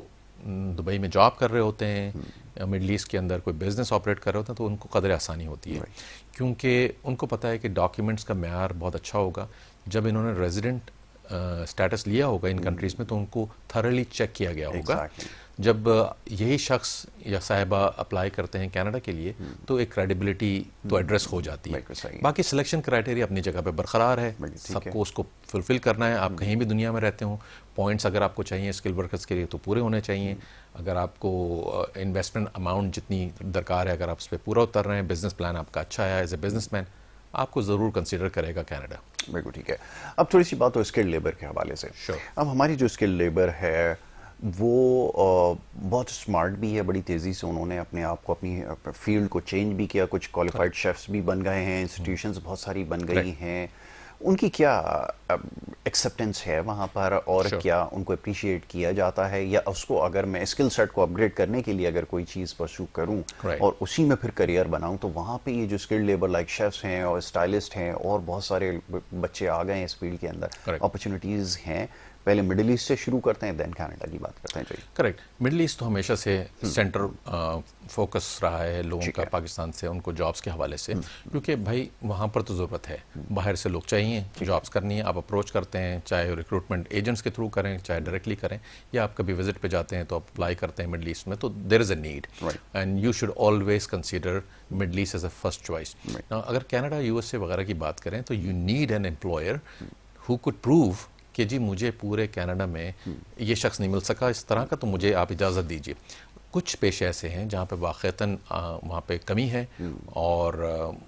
دبئی میں جاب کر رہے ہوتے ہیں, مڈل ایسٹ کے اندر کوئی بزنس آپریٹ کر رہے ہوتے ہیں, تو ان کو قدر آسانی ہوتی ہے, کیونکہ ان کو پتہ ہے کہ ڈاکیومنٹس کا معیار بہت اچھا ہوگا. جب انہوں نے ریزیڈنٹ اسٹیٹس لیا ہوگا ان کنٹریز میں, تو ان کو تھرلی چیک کیا گیا ہوگا. جب یہی شخص یا صاحبہ اپلائی کرتے ہیں کینیڈا کے لیے, تو ایک کریڈیبلٹی تو ایڈریس ہو جاتی ہے. باقی سلیکشن کرائٹیریا اپنی جگہ پہ برقرار ہے, سب کو اس کو فلفل کرنا ہے. آپ کہیں بھی دنیا میں رہتے ہوں, پوائنٹس اگر آپ کو چاہیے اسکل ورکرز کے لیے تو پورے ہونے چاہیے. اگر آپ کو انویسٹمنٹ اماؤنٹ جتنی درکار ہے, اگر آپ اس پہ پورا اتر رہے ہیں, بزنس پلان آپ کا اچھا ہے, ایز اے بزنس مین آپ کو ضرور کنسیڈر کرے گا کینیڈا. بالکل ٹھیک ہے. اب تھوڑی سی بات ہو اسکل لیبر کے حوالے سے. اب ہماری جو اسکل لیبر ہے وہ بہت اسمارٹ بھی ہے, بڑی تیزی سے انہوں نے اپنے آپ کو, اپنی فیلڈ کو چینج بھی کیا. کچھ کوالیفائڈ شیفس بھی بن گئے ہیں, انسٹیٹیوشنز بہت ساری بن گئی ہیں. ان کی کیا ایکسیپٹنس ہے وہاں پر, اور کیا ان کو اپریشیٹ کیا جاتا ہے, یا اس کو اگر میں اسکل سیٹ کو اپ گریڈ کرنے کے لیے اگر کوئی چیز پرسو کروں اور اسی میں پھر کریئر بناؤں, تو وہاں پہ یہ جو اسکل لیبر لائک شیفس ہیں اور اسٹائلسٹ ہیں اور بہت سارے بچے آ گئے ہیں اس فیلڈ کے اندر, اپرچونیٹیز ہیں. پہلے مڈل ایسٹ سے شروع کرتے ہیں, دین کینیڈا کی بات کرتے ہیں. چاہیے کریکٹ. مڈل ایسٹ تو ہمیشہ سے سینٹر فوکس رہا ہے لوگوں کا پاکستان سے, ان کو جابس کے حوالے سے, کیونکہ بھائی وہاں پر تو ضرورت ہے, باہر سے لوگ چاہیے, جابس کرنی ہے. آپ اپروچ کرتے ہیں, چاہے ریکروٹمنٹ ایجنٹس کے تھرو کریں, چاہے ڈائریکٹلی کریں, یا آپ کبھی وزٹ پہ جاتے ہیں تو آپ اپلائی کرتے ہیں مڈل ایسٹ میں, تو there is a need, and you should always consider Middle East as a first choice. اگر کینیڈا یو ایس اے وغیرہ کی بات کریں تو you need an employer who could prove کہ جی مجھے پورے کینیڈا میں یہ شخص نہیں مل سکا اس طرح کا, تو مجھے آپ اجازت دیجیے. کچھ پیشے ایسے ہیں جہاں پہ واقعتاً وہاں پہ کمی ہے اور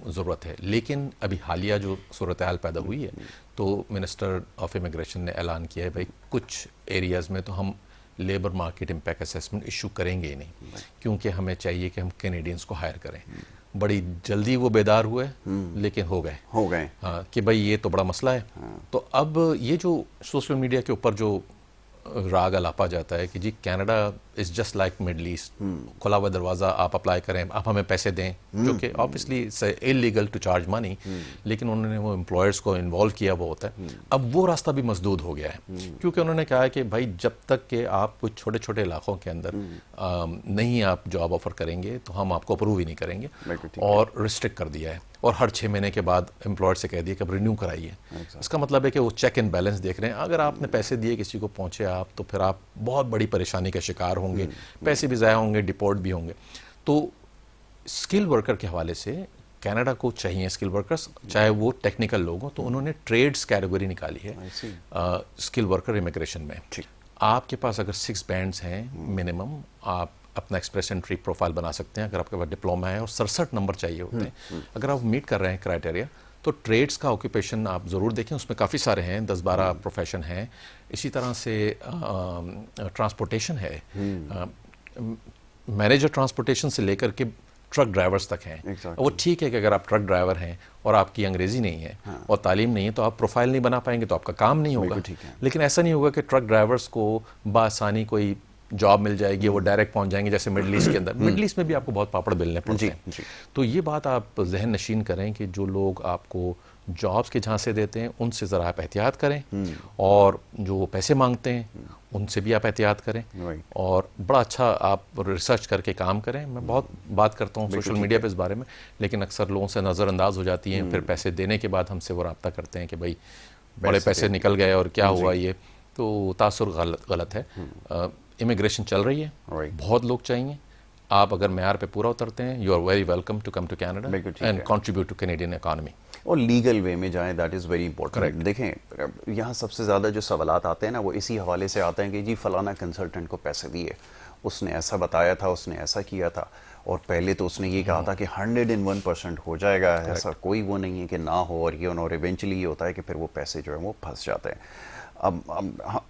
ضرورت ہے, لیکن ابھی حالیہ جو صورتحال پیدا ہوئی ہے, تو منسٹر آف امیگریشن نے اعلان کیا ہے بھائی کچھ ایریاز میں تو ہم labour market impact assessment issue کریں گے نہیں, کیونکہ ہمیں چاہیے کہ ہم کینیڈینس کو ہائر کریں. بڑی جلدی وہ بیدار ہوئے, لیکن ہو گئے کہ بھائی یہ تو بڑا مسئلہ ہے. تو اب یہ جو سوشل میڈیا کے اوپر جو راگ الاپا جاتا ہے کہ جی Canada is just like Middle East, کھلا ہوا دروازہ، آپ اپلائی کریں، آپ ہمیں پیسے دیں، جو کہ obviously illegal to charge money, لیکن انہوں نے وہ امپلائرس کو انوالو کیا وہ ہوتا ہے. اب وہ راستہ بھی مسدود ہو گیا ہے، کیونکہ انہوں نے کہا ہے کہ بھائی جب تک کہ آپ کچھ چھوٹے چھوٹے علاقوں کے اندر نہیں آپ جاب آفر کریں گے تو ہم آپ کو اپروو ہی نہیں کریں گے، اور ریسٹرکٹ کر دیا ہے، اور ہر 6 مہینے کے بعد امپلائر سے کہہ دیا کہ اب رینیو کرائیے. اس کا مطلب ہے کہ وہ چیک اینڈ بیلنس دیکھ رہے ہیں. اگر آپ نے پیسے دیے کسی کو پہنچے آپ، تو پھر آپ بہت بڑی پریشانی کا شکار ہوں گے، پیسے بھی ضائع ہوں گے، ڈپورٹ بھی ہوں گے. تو اسکل ورکر کے حوالے سے کینیڈا کو چاہیے اسکل ورکرز، چاہے وہ ٹیکنیکل لوگ ہوں، تو انہوں نے ٹریڈز کیٹیگری نکالی ہے اسکل ورکر امیگریشن میں. آپ کے پاس اگر 6 بینڈز ہیں منیمم، آپ اپنا ایکسپریس انٹری پروفائل بنا سکتے ہیں. اگر آپ کے پاس ڈپلوما ہے اور 67 نمبر چاہیے ہوتے ہیں، اگر آپ میٹ کر رہے ہیں کرائٹیریا، تو ٹریڈز کا آکوپیشن آپ ضرور دیکھیں. اس میں کافی سارے ہیں، 10-12 پروفیشن ہیں. اسی طرح سے ٹرانسپورٹیشن ہے، مینیجر ٹرانسپورٹیشن سے لے کر کے ٹرک ڈرائیورز تک ہیں. وہ ٹھیک ہے کہ اگر آپ ٹرک ڈرائیور ہیں اور آپ کی انگریزی نہیں ہے اور تعلیم نہیں ہے تو آپ پروفائل نہیں بنا پائیں گے، تو آپ کا کام نہیں ہوگا. لیکن ایسا نہیں ہوگا کہ ٹرک ڈرائیورز کو بآسانی کوئی جاب مل جائے گی، وہ ڈائریکٹ پہنچ جائیں گے جیسے مڈل ایسٹ کے اندر. مڈل ایسٹ میں بھی آپ کو بہت پاپڑ بیلنے پڑتے ہیں. تو یہ بات آپ ذہن نشین کریں کہ جو لوگ آپ کو جابس کے جھانسے دیتے ہیں ان سے ذرا آپ احتیاط کریں، اور جو پیسے مانگتے ہیں ان سے بھی آپ احتیاط کریں، اور بڑا اچھا آپ ریسرچ کر کے کام کریں. میں بہت بات کرتا ہوں سوشل میڈیا پہ اس بارے میں، لیکن اکثر لوگوں سے نظر انداز ہو جاتی ہیں. پھر پیسے دینے کے بعد ہم سے وہ رابطہ کرتے ہیں کہ بھائی بڑے پیسے نکل گئے اور کیا ہوا. یہ تو تاثر غلط ہے. امیگریشن چل رہی ہے، بہت لوگ چاہیے. آپ اگر معیار پہ پورا اترتے ہیں، you are very welcome to come to Canada and contribute to Canadian economy. اور لیگل وے میں جائیں، دیٹ از ویری امپورٹنٹ. دیکھیں یہاں سب سے زیادہ جو سوالات آتے ہیں نا، وہ اسی حوالے سے آتے ہیں کہ جی فلانا کنسلٹنٹ کو پیسے دیے، اس نے ایسا بتایا تھا، اس نے ایسا کیا تھا، اور پہلے تو اس نے یہ کہا تھا کہ 101% ہو جائے گا. ایسا کوئی وہ نہیں ہے کہ نہ ہو، اور یہ اور ایونچولی یہ ہوتا ہے کہ پھر وہ پیسے جو ہیں وہ پھنس جاتے ہیں. اب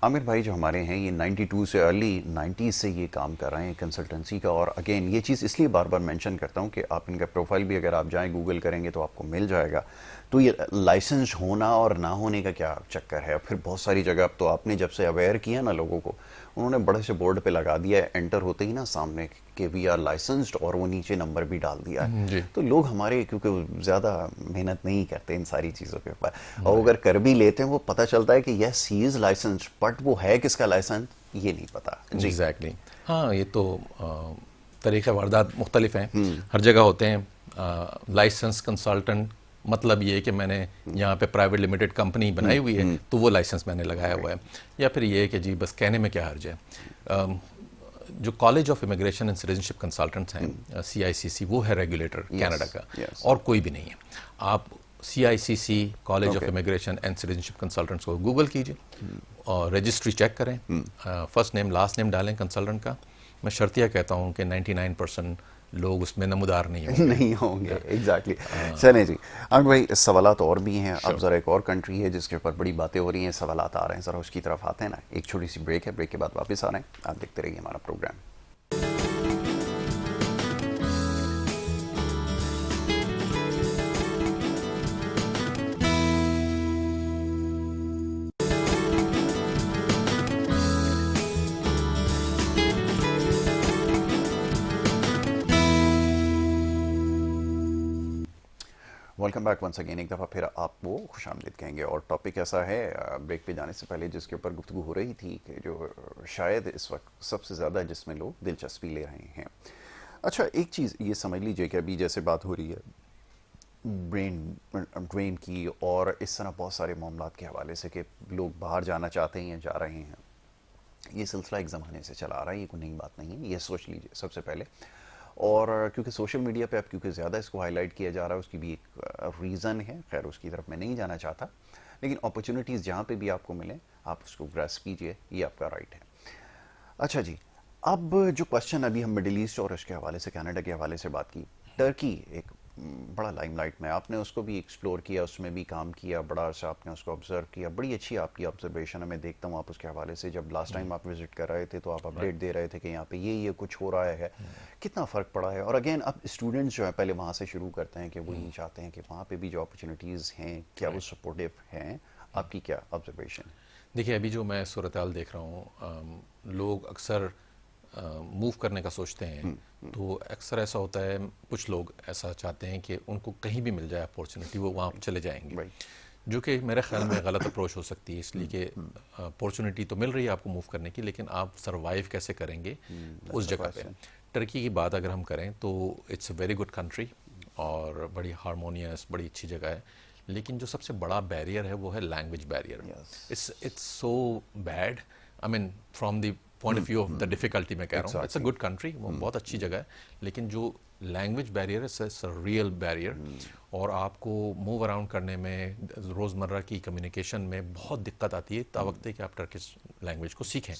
عامر بھائی جو ہمارے ہیں، یہ 92 سے ارلی 90s سے یہ کام کر رہے ہیں کنسلٹنسی کا. اور اگین یہ چیز اس لیے بار بار مینشن کرتا ہوں کہ آپ ان کا پروفائل بھی اگر آپ جائیں گوگل کریں گے تو آپ کو مل جائے گا. تو یہ لائسنس ہونا اور نہ ہونے کا کیا چکر ہے. پھر بہت ساری جگہ اب تو آپ نے جب سے اویئر کیا نا لوگوں کو، انہوں نے بڑے سے بورڈ پہ لگا دیا ہے انٹر ہوتے ہی نا سامنے کہ وی آر لائسنسڈ، اور وہ نیچے نمبر بھی ڈال دیا ہے. تو لوگ ہمارے کیونکہ زیادہ محنت نہیں کرتے ان ساری چیزوں کے اوپر، اور اگر کر بھی لیتے ہیں وہ پتہ چلتا ہے کہ یس ہی از لائسنسڈ، بٹ وہ ہے کس کا لائسنس یہ نہیں پتا. ایگزیکٹلی. ہاں یہ تو طریقہ واردات مختلف ہیں، ہر جگہ ہوتے ہیں. لائسنس کنسلٹنٹ مطلب یہ ہے کہ میں نے یہاں پہ پرائیویٹ لمیٹڈ کمپنی بنائی ہوئی ہے تو وہ لائسنس میں نے لگایا ہوا ہے. یا پھر یہ ہے کہ جی بس کہنے میں کیا حرج ہے. جو college of immigration and citizenship consultants ہیں CICC، وہ ہے ریگولیٹر کینیڈا کا، اور کوئی بھی نہیں ہے. آپ CICC college of immigration and citizenship consultants کو گوگل کیجئے اور رجسٹری چیک کریں، فرسٹ نیم لاسٹ نیم ڈالیں کنسلٹنٹ کا. میں شرطیہ کہتا ہوں کہ 99% لوگ اس میں نمودار نہیں ہوں گے. ایگزیکٹلی. چلیں جی عامر بھائی، سوالات اور بھی ہیں. اب ذرا ایک اور کنٹری ہے جس کے اوپر بڑی باتیں ہو رہی ہیں، سوالات آ رہے ہیں، ذرا اس کی طرف آتے ہیں نا. ایک چھوٹی سی بریک ہے، بریک کے بعد واپس آ رہے ہیں. آپ دیکھتے رہیے ہمارا program. Welcome back once again. ایک دفعہ پھر آپ کو خوش آمدید کہیں گے. اور ٹاپک ایسا ہے بریک پہ جانے سے پہلے جس کے اوپر گفتگو ہو رہی تھی کہ جو شاید اس وقت سب سے زیادہ جس میں لوگ دلچسپی لے رہے ہیں. اچھا ایک چیز یہ سمجھ لیجئے کہ ابھی جیسے بات ہو رہی ہے برین ڈرین کی اور اس طرح بہت سارے معاملات کے حوالے سے کہ لوگ باہر جانا چاہتے ہیں یا جا رہے ہیں، یہ سلسلہ ایک زمانے سے چلا آ رہا ہے، یہ کوئی نئی بات نہیں ہے. یہ سوچ لیجئے سب سے پہلے. اور کیونکہ سوشل میڈیا پہ اب کیونکہ زیادہ اس کو ہائی لائٹ کیا جا رہا ہے، اس کی بھی ایک ریزن ہے. خیر اس کی طرف میں نہیں جانا چاہتا، لیکن اپرچونیٹیز جہاں پہ بھی آپ کو ملیں آپ اس کو گریسپ کیجئے، یہ آپ کا رائٹ ہے. اچھا جی، اب جو کوشچن ابھی ہم مڈل ایسٹ اور اس کے حوالے سے کینیڈا کے حوالے سے بات کی، ٹرکی ایک بڑا لائم لائٹ میں، آپ نے اس کو بھی ایکسپلور کیا، اس میں بھی کام کیا، بڑا عرصہ آپ نے اس کو آبزرو کیا. بڑی اچھی آپ کی آبزرویشن ہے. میں دیکھتا ہوں آپ اس کے حوالے سے جب لاسٹ ٹائم آپ وزٹ کر رہے تھے تو آپ اپڈیٹ دے رہے تھے کہ یہاں پہ یہ کچھ ہو رہا ہے. کتنا فرق پڑا ہے. اور اگین اب اسٹوڈنٹس جو ہیں پہلے وہاں سے شروع کرتے ہیں کہ وہ یہ چاہتے ہیں کہ وہاں پہ بھی جو اپرچونیٹیز ہیں کیا وہ سپورٹیو ہیں. آپ کی کیا آبزرویشن ہے؟ دیکھیے ابھی جو میں صورتحال دیکھ رہا ہوں، لوگ اکثر موو کرنے کا سوچتے ہیں تو اکثر ایسا ہوتا ہے کچھ لوگ ایسا چاہتے ہیں کہ ان کو کہیں بھی مل جائے اپورچونیٹی وہ وہاں چلے جائیں گے, جو کہ میرے خیال میں غلط اپروچ ہو سکتی ہے, اس لیے کہ اپورچونیٹی تو مل رہی ہے آپ کو موو کرنے کی, لیکن آپ سروائیو کیسے کریں گے اس جگہ پہ. ٹرکی کی بات اگر ہم کریں تو it's a very good country اور بڑی ہارمونیس, بڑی اچھی جگہ ہے, لیکن جو سب سے بڑا بیریئر ہے وہ ہے language barrier. It's so bad, I mean from the point of view of the difficulty میں کہہ رہا ہوں. اٹس اے گڈ کنٹری, وہ بہت اچھی جگہ ہے, لیکن جو لینگویج بیریئر ہے اٹس اے ریئل بیریئر, اور آپ کو موو اراؤنڈ کرنے میں, روزمرہ کی کمیونیکیشن میں بہت دقت آتی ہے تا وقت کہ آپ ٹرکش لینگویج کو سیکھیں.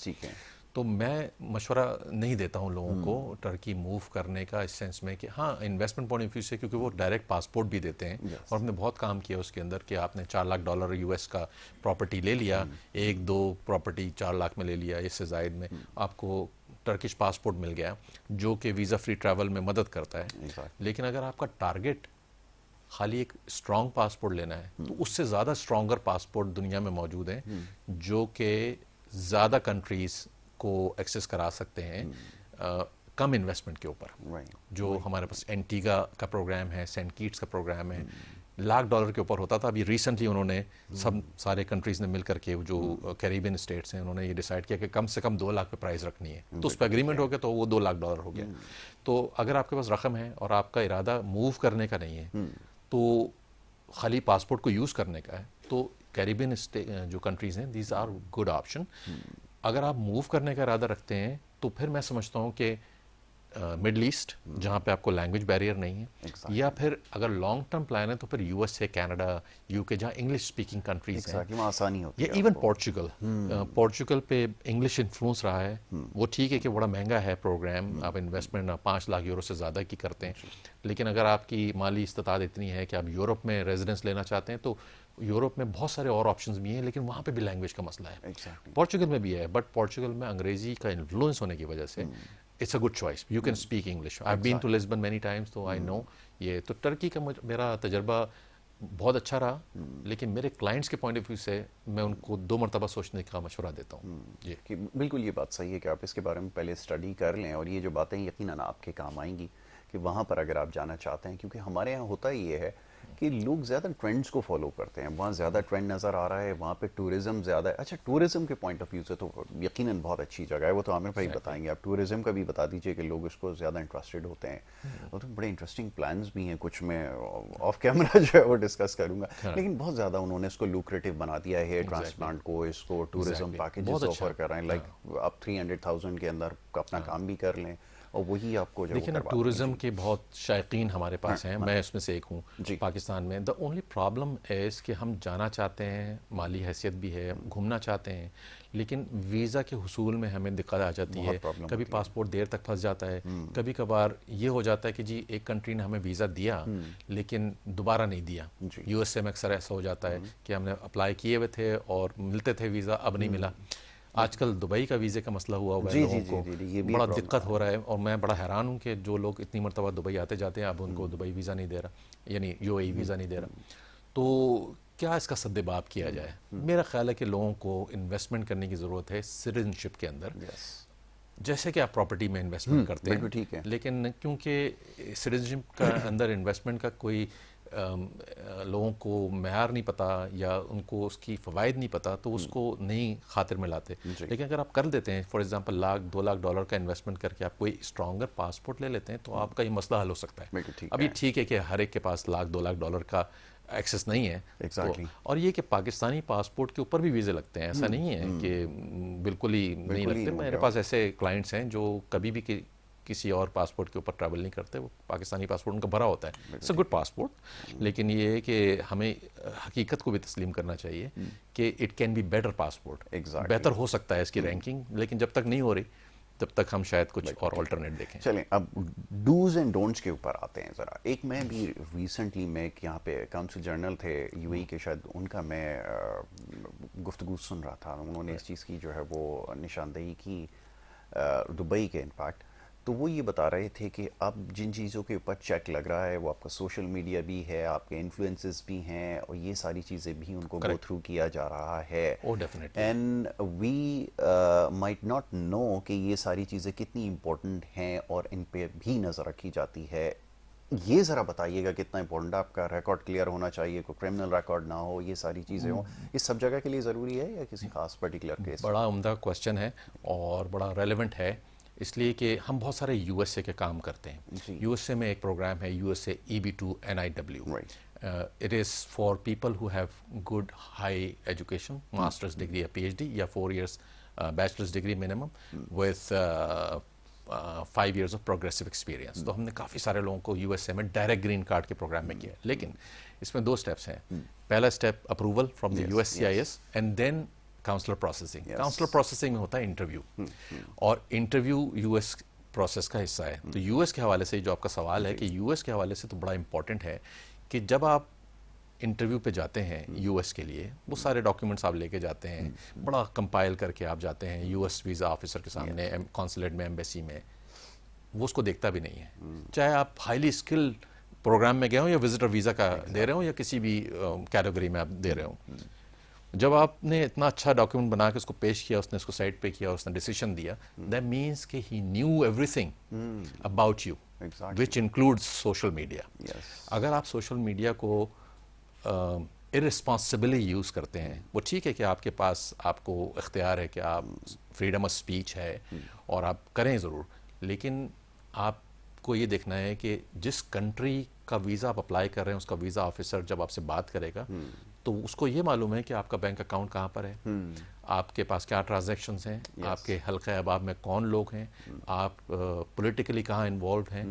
تو میں مشورہ نہیں دیتا ہوں لوگوں کو ٹرکی موو کرنے کا اس سینس میں کہ ہاں انویسٹمنٹ پوائنٹ آف ویو سے, کیونکہ وہ ڈائریکٹ پاسپورٹ بھی دیتے ہیں, اور ہم نے بہت کام کیا اس کے اندر کہ آپ نے $4 لاکھ US کا پراپرٹی لے لیا, 1-2 پراپرٹی 4 لاکھ میں لے لیا, اس سے زائد میں آپ کو ٹرکش پاسپورٹ مل گیا جو کہ ویزا فری ٹریول میں مدد کرتا ہے. لیکن اگر آپ کا ٹارگیٹ خالی ایک اسٹرانگ پاسپورٹ لینا ہے تو اس سے زیادہ اسٹرانگر پاسپورٹ دنیا میں موجود ہیں جو کہ زیادہ کنٹریز کو ایکسیس کرا سکتے ہیں کم انویسٹمنٹ کے اوپر. جو ہمارے پاس اینٹیگا کا پروگرام ہے, سینٹ کیٹس کا پروگرام ہے, $1 لاکھ کے اوپر ہوتا تھا. ابھی ریسنٹلی انہوں نے سارے کنٹریز نے مل کر کے جو کیریبین اسٹیٹس ہیں انہوں نے یہ ڈیسائیڈ کیا کہ کم سے کم $2 لاکھ پہ پرائز رکھنی ہے, تو اس پہ اگریمنٹ ہو گیا تو وہ $2 لاکھ ہو گیا. تو اگر آپ کے پاس رقم ہے اور آپ کا ارادہ موو کرنے کا نہیں ہے تو خالی پاسپورٹ کو یوز کرنے کا ہے, تو کیریبین جو کنٹریز ہیں دیز آر گڈ آپشن. اگر آپ موو کرنے کا ارادہ رکھتے ہیں تو پھر میں سمجھتا ہوں کہ مڈل ایسٹ جہاں پہ آپ کو لینگویج بیریئر نہیں ہے, یا پھر اگر لانگ ٹرم پلان ہے تو پھر USA, کینیڈا, UK جہاں انگلش اسپیکنگ کنٹریز ہیں, آسانی ہوتی ہے, یا ایون پورچوگل پہ انگلش انفلوئنس رہا ہے. وہ ٹھیک ہے کہ بڑا مہنگا ہے پروگرام, آپ انویسٹمنٹ $5 لاکھ سے زیادہ کی کرتے ہیں, لیکن اگر آپ کی مالی استطاعت اتنی ہے کہ آپ یورپ میں ریزیڈنس لینا چاہتے ہیں تو یورپ میں بہت سارے اور آپشنز بھی ہیں, لیکن وہاں پہ بھی لینگویج کا مسئلہ ہے. پورچوگل میں بھی ہے, بٹ پورچوگل میں انگریزی کا انفلوئنس ہونے کی وجہ سے it's a good choice. You can speak English. I've been to Lisbon many times, so I know. یہ تو ٹرکی کا میرا تجربہ بہت اچھا رہا, لیکن میرے کلائنٹس کے پوائنٹ آف ویو سے میں ان کو 2 مرتبہ سوچنے کا مشورہ دیتا ہوں. کہ بالکل یہ بات صحیح ہے کہ آپ اس کے بارے میں پہلے اسٹڈی کر لیں, اور یہ جو باتیں یقیناً آپ کے کام آئیں گی کہ وہاں پر اگر آپ جانا چاہتے ہیں, کیونکہ ہمارے یہاں ہوتا یہ ہے کہ لوگ زیادہ ٹرینڈز کو فالو کرتے ہیں, وہاں زیادہ ٹرینڈ نظر آ رہا ہے, وہاں پہ ٹورزم زیادہ ہے. اچھا, ٹورزم کے پوائنٹ آف ویو سے تو یقیناً بہت اچھی جگہ ہے, وہ تو عامر بھائی بتائیں گے. آپ ٹورزم کا بھی بتا دیجئے کہ لوگ اس کو زیادہ انٹرسٹڈ ہوتے ہیں, اور تو بڑے انٹرسٹنگ پلانز بھی ہیں, کچھ میں آف کیمرہ جو ہے وہ ڈسکس کروں گا, لیکن بہت زیادہ انہوں نے اس کو لوکریٹو بنا دیا ہے. ہیئر ٹرانسپلانٹ کو اس کو ٹورزم پیکیجز آفر کر رہے ہیں, لائک آپ 300,000 کے اندر اپنا کام بھی کر لیں, اور وہی آپ کو لیکن اب ٹورزم کے بہت شائقین ہمارے پاس ہیں, میں اس میں سے ایک ہوں پاکستان میں. دا اونلی پرابلم از کہ ہم جانا چاہتے ہیں, مالی حیثیت بھی ہے, گھومنا چاہتے ہیں, لیکن ویزا کے حصول میں ہمیں دقت آ جاتی ہے. کبھی پاسپورٹ دیر تک پھنس جاتا ہے, کبھی کبھار یہ ہو جاتا ہے کہ جی ایک کنٹری نے ہمیں ویزا دیا لیکن دوبارہ نہیں دیا. USA میں اکثر ایسا ہو جاتا ہے کہ ہم نے اپلائی کیے ہوئے تھے اور ملتے تھے ویزا, اب نہیں ملا. آج کل دبئی کا ویزے کا مسئلہ ہوا ہوا ہے, لوگوں کو بڑا دقت ہو رہا ہے, اور میں بڑا حیران ہوں کہ جو لوگ اتنی مرتبہ دبئی آتے جاتے ہیں اب ان کو دبئی ویزا نہیں دے رہا, یعنی UAE ویزا نہیں دے رہا. تو کیا اس کا سدباب کیا جائے؟ میرا خیال ہے کہ لوگوں کو انویسٹمنٹ کرنے کی ضرورت ہے سٹیزنشپ کے اندر, جیسے کہ آپ پراپرٹی میں انویسٹمنٹ کرتے ہیں, لیکن کیونکہ سٹیزنشپ کا اندر انویسٹمنٹ کا کوئی لوگوں کو معیار نہیں پتا یا ان کو اس کی فوائد نہیں پتا, تو اس کو نہیں خاطر میں لاتے. لیکن اگر آپ کر دیتے ہیں فار ایگزامپل $1-2 لاکھ کا انویسٹمنٹ کر کے آپ کوئی اسٹرانگر پاسپورٹ لے لیتے ہیں, تو آپ کا یہ مسئلہ حل ہو سکتا ہے. اب یہ ٹھیک ہے کہ ہر ایک کے پاس $1-2 لاکھ کا ایکسیس نہیں ہے, اور یہ کہ پاکستانی پاسپورٹ کے اوپر بھی ویزے لگتے ہیں, ایسا نہیں ہے کہ بالکل ہی نہیں لگتے. میرے پاس ایسے کلائنٹس ہیں جو کبھی بھی کسی اور پاسپورٹ کے اوپر ٹریول نہیں کرتے, وہ پاکستانی پاسپورٹ ان کا بھرا ہوتا ہے. اٹس اے گڈ پاسپورٹ, لیکن یہ ہے کہ ہمیں حقیقت کو بھی تسلیم کرنا چاہیے کہ it can be better passport, بہتر ہو سکتا ہے اس کی رینکنگ, لیکن جب تک نہیں ہو ری تب تک ہم شاید کچھ اور آلٹرنیٹ دیکھیں. چلیں اب ڈوز اینڈ ڈونٹس کے اوپر آتے ہیں ذرا. ایک میں بھی ریسنٹلی میں یہاں پہ کاؤنسل جنرل تھے UAE کے, شاید ان کا میں گفتگو سن رہا تھا, انہوں نے اس چیز کی جو ہے وہ نشاندہی کی دبئی کے انفیکٹ, تو وہ یہ بتا رہے تھے کہ اب جن چیزوں کے اوپر چیک لگ رہا ہے وہ آپ کا سوشل میڈیا بھی ہے, آپ کے انفلوئنسز بھی ہیں, اور یہ ساری چیزیں بھی ان کو گو تھرو کیا جا رہا ہے. And we might not know کہ یہ ساری چیزیں کتنی امپورٹنٹ ہیں اور ان پہ بھی نظر رکھی جاتی ہے. یہ ذرا بتائیے گا کتنا امپورٹنٹ, آپ کا ریکارڈ کلیئر ہونا چاہیے, کوئی کرمنل ریکارڈ نہ ہو, یہ ساری چیزیں ہوں, یہ سب جگہ کے لیے ضروری ہے یا کسی خاص پرٹیکولر کیس؟ بڑا عمدہ کوسچن ہے اور بڑا ریلیونٹ ہے, اس لیے کہ ہم بہت سارے یو ایس اے کے کام کرتے ہیں. یو ایس اے میں ایک پروگرام ہے you S a EB2 NIW. It is for people who have good high education, masters degree یا PhD یا 4 years bachelor's degree minimum with 5 years of progressive experience. تو ہم نے کافی سارے لوگوں کو یو ایس اے میں ڈائریکٹ گرین کارڈ کے پروگرام میں کیا ہے. لیکن اس میں 2 اسٹیپس ہیں. پہلا step approval from the USCIS and then counsellor processing. Counsellor processing میں ہوتا ہے انٹرویو, اور انٹرویو یو ایس پروسیس کا حصہ ہے. تو یو ایس کے حوالے سے جو آپ کا سوال ہے کہ یو ایس کے حوالے سے تو بڑا امپورٹنٹ ہے کہ جب آپ انٹرویو پہ جاتے ہیں یو ایس کے لیے, وہ سارے ڈاکیومنٹس آپ لے کے جاتے ہیں, بڑا کمپائل کر کے آپ جاتے ہیں یو ایس ویزا آفیسر کے سامنے, کونسلیٹ میں, ایمبیسی میں. وہ اس کو دیکھتا بھی نہیں ہے, چاہے آپ ہائیلی اسکلڈ پروگرام میں گئے ہوں یا وزٹر ویزا کا دے رہے ہوں یا کسی بھی کیٹیگری میں آپ دے رہے ہوں. جب آپ نے اتنا اچھا ڈاکیومنٹ بنا کے اس کو پیش کیا, اس نے اس کو سائٹ پہ کیا, اس نے ڈیسیشن دیا, دیٹ مینس کہ he knew everything about you which includes social media. اگر آپ سوشل میڈیا کو ارسپانسبلی یوز کرتے ہیں, وہ ٹھیک ہے کہ آپ کے پاس آپ کو اختیار ہے کہ آپ فریڈم آف اسپیچ ہے اور آپ کریں ضرور, لیکن آپ کو یہ دیکھنا ہے کہ جس کنٹری کا ویزا آپ اپلائی کر رہے ہیں اس کا ویزا آفیسر جب آپ سے بات کرے گا تو اس کو یہ معلوم ہے کہ آپ کا بینک اکاؤنٹ کہاں پر ہے, آپ کے پاس کیا ٹرانزیکشنز ہیں, آپ کے حلقہ احباب میں کون لوگ ہیں, آپ پولیٹیکلی کہاں انوالوڈ ہیں.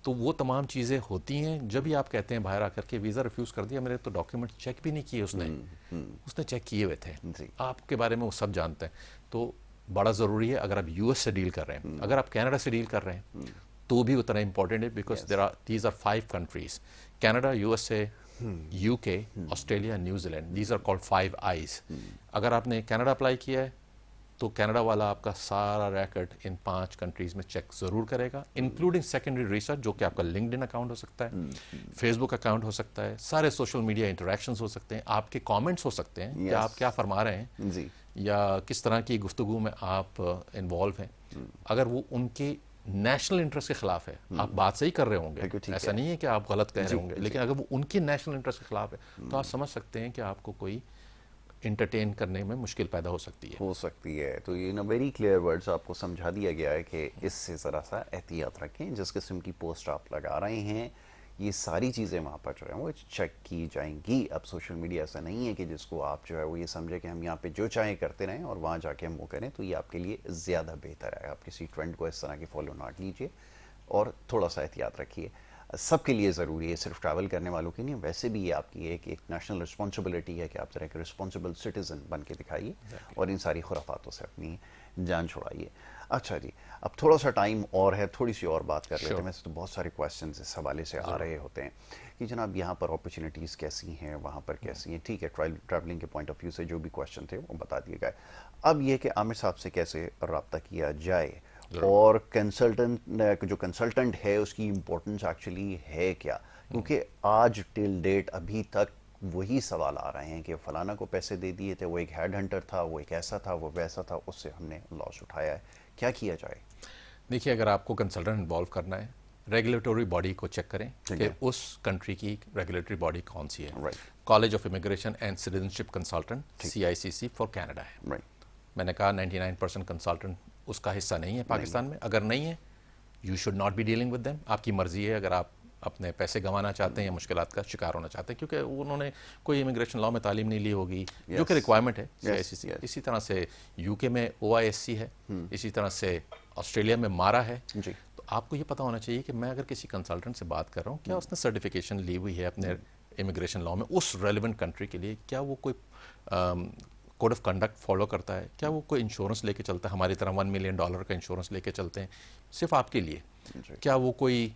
تو وہ تمام چیزیں ہوتی ہیں. جب ہی آپ کہتے ہیں باہر آ کر کے ویزا ریفیوز کر دیا, میرے تو ڈاکیومنٹ چیک بھی نہیں کیے اس نے چیک کیے ہوئے تھے, آپ کے بارے میں وہ سب جانتے ہیں. تو بڑا ضروری ہے اگر آپ یو ایس سے ڈیل کر رہے ہیں, اگر آپ کینیڈا سے ڈیل کر رہے ہیں تو بھی اتنا امپورٹنٹ ہے, because these are 5 countries, Canada, USA, UK, Australia, New Zealand. These are called 5 eyes. اگر آپ نے کینیڈا اپلائی کیا ہے تو کینیڈا والا آپ کا سارا ریکٹ ان 5 countries میں چیک ضرور کرے گا, انکلوڈنگ سیکنڈری ریسرچ جو کہ آپ کا لنکڈ ان اکاؤنٹ ہو سکتا ہے, فیس بک اکاؤنٹ ہو سکتا ہے, سارے سوشل میڈیا انٹریکشنز ہو سکتے ہیں, آپ کے کامنٹس ہو سکتے ہیں کہ آپ کیا فرما رہے ہیں یا کس طرح کی گفتگو میں آپ انوالو ہیں. اگر وہ ان کے نیشنل انٹرسٹ کے خلاف ہے, آپ بات صحیح کر رہے ہوں گے, ایسا نہیں ہے کہ آپ غلط کہہ رہے ہوں گے, لیکن اگر وہ ان کے نیشنل انٹرسٹ کے خلاف ہے تو آپ سمجھ سکتے ہیں کہ آپ کو کوئی انٹرٹین کرنے میں مشکل پیدا ہو سکتی ہے. تو یہ ویری کلیئر ورڈز آپ کو سمجھا دیا گیا ہے کہ اس سے ذرا سا احتیاط رکھیں. جس قسم کی پوسٹ آپ لگا رہے ہیں یہ ساری چیزیں وہاں پر جو ہیں وہ چیک کی جائیں گی. اب سوشل میڈیا ایسا نہیں ہے کہ جس کو آپ جو ہے وہ یہ سمجھے کہ ہم یہاں پہ جو چاہیں کرتے رہیں اور وہاں جا کے ہم وہ کریں, تو یہ آپ کے لیے زیادہ بہتر ہے. آپ کسی ٹرینڈ کو اس طرح کی فالو نہ کیجیے اور تھوڑا سا احتیاط رکھیے. سب کے لیے ضروری ہے, صرف ٹریول کرنے والوں کے نہیں, ویسے بھی یہ آپ کی ایک نیشنل رسپانسبلٹی ہے کہ آپ ذرا ایک رسپانسبل سٹیزن بن کے دکھائیے اور ان ساری خرافاتوں سے اپنی جان چھڑائیے. اچھا جی, اب تھوڑا سا ٹائم اور ہے, تھوڑی سی اور بات کر لیتے ہیں. ویسے تو بہت سارے کویسچنز اس حوالے سے آ رہے ہوتے ہیں کہ جناب یہاں پر اپرچونیٹیز کیسی ہیں, وہاں پر کیسی ہیں. ٹھیک ہے, ٹریولنگ کے پوائنٹ آف ویو سے جو بھی کویسچن تھے وہ بتا دیے گئے. اب یہ کہ عامر صاحب سے کیسے رابطہ کیا جائے اور کنسلٹنٹ ہے اس کی امپورٹنس ایکچولی ہے کیا, کیونکہ آج ٹل ڈیٹ ابھی تک وہی سوال آ رہے ہیں کہ فلانا کو پیسے دے دیے تھے, وہ ایک ہیڈ ہنٹر تھا, وہ ایک ایسا تھا, وہ ویسا تھا, اس سے ہم نے لاس اٹھایا ہے. کیا کیا جائے؟ دیکھیے, اگر آپ کو کنسلٹنٹ انوالو کرنا ہے, ریگولیٹری باڈی کو چیک کریں کہ اس کنٹری کی ریگولیٹری باڈی کون سی ہے. College of immigration and citizenship consultant CICC for Canada ہے. میں نے کہا 99% کنسلٹنٹ اس کا حصہ نہیں ہے پاکستان میں. اگر نہیں ہے, you should not be dealing with them. آپ کی مرضی ہے اگر آپ اپنے پیسے گنوانا چاہتے ہیں یا مشکلات کا شکار ہونا چاہتے ہیں, کیونکہ انہوں نے کوئی امیگریشن لاء میں تعلیم نہیں لی ہوگی جو کہ ریکوائرمنٹ ہے CICC. اسی طرح سے UK میں OISC ہے, اسی طرح سے آسٹریلیا میں MARA ہے. تو آپ کو یہ پتہ ہونا چاہیے کہ میں اگر کسی کنسلٹنٹ سے بات کر رہا ہوں, کیا اس نے سرٹیفکیشن لی ہوئی ہے اپنے امیگریشن لاء میں اس ریلیونٹ کنٹری کے لیے, کیا وہ کوئی کوڈ آف کنڈکٹ فالو کرتا ہے, کیا وہ کوئی انشورنس لے کے چلتا ہے ہماری طرح $1 ملین کا انشورنس لے کے چلتے ہیں صرف آپ کے لیے, کیا وہ کوئی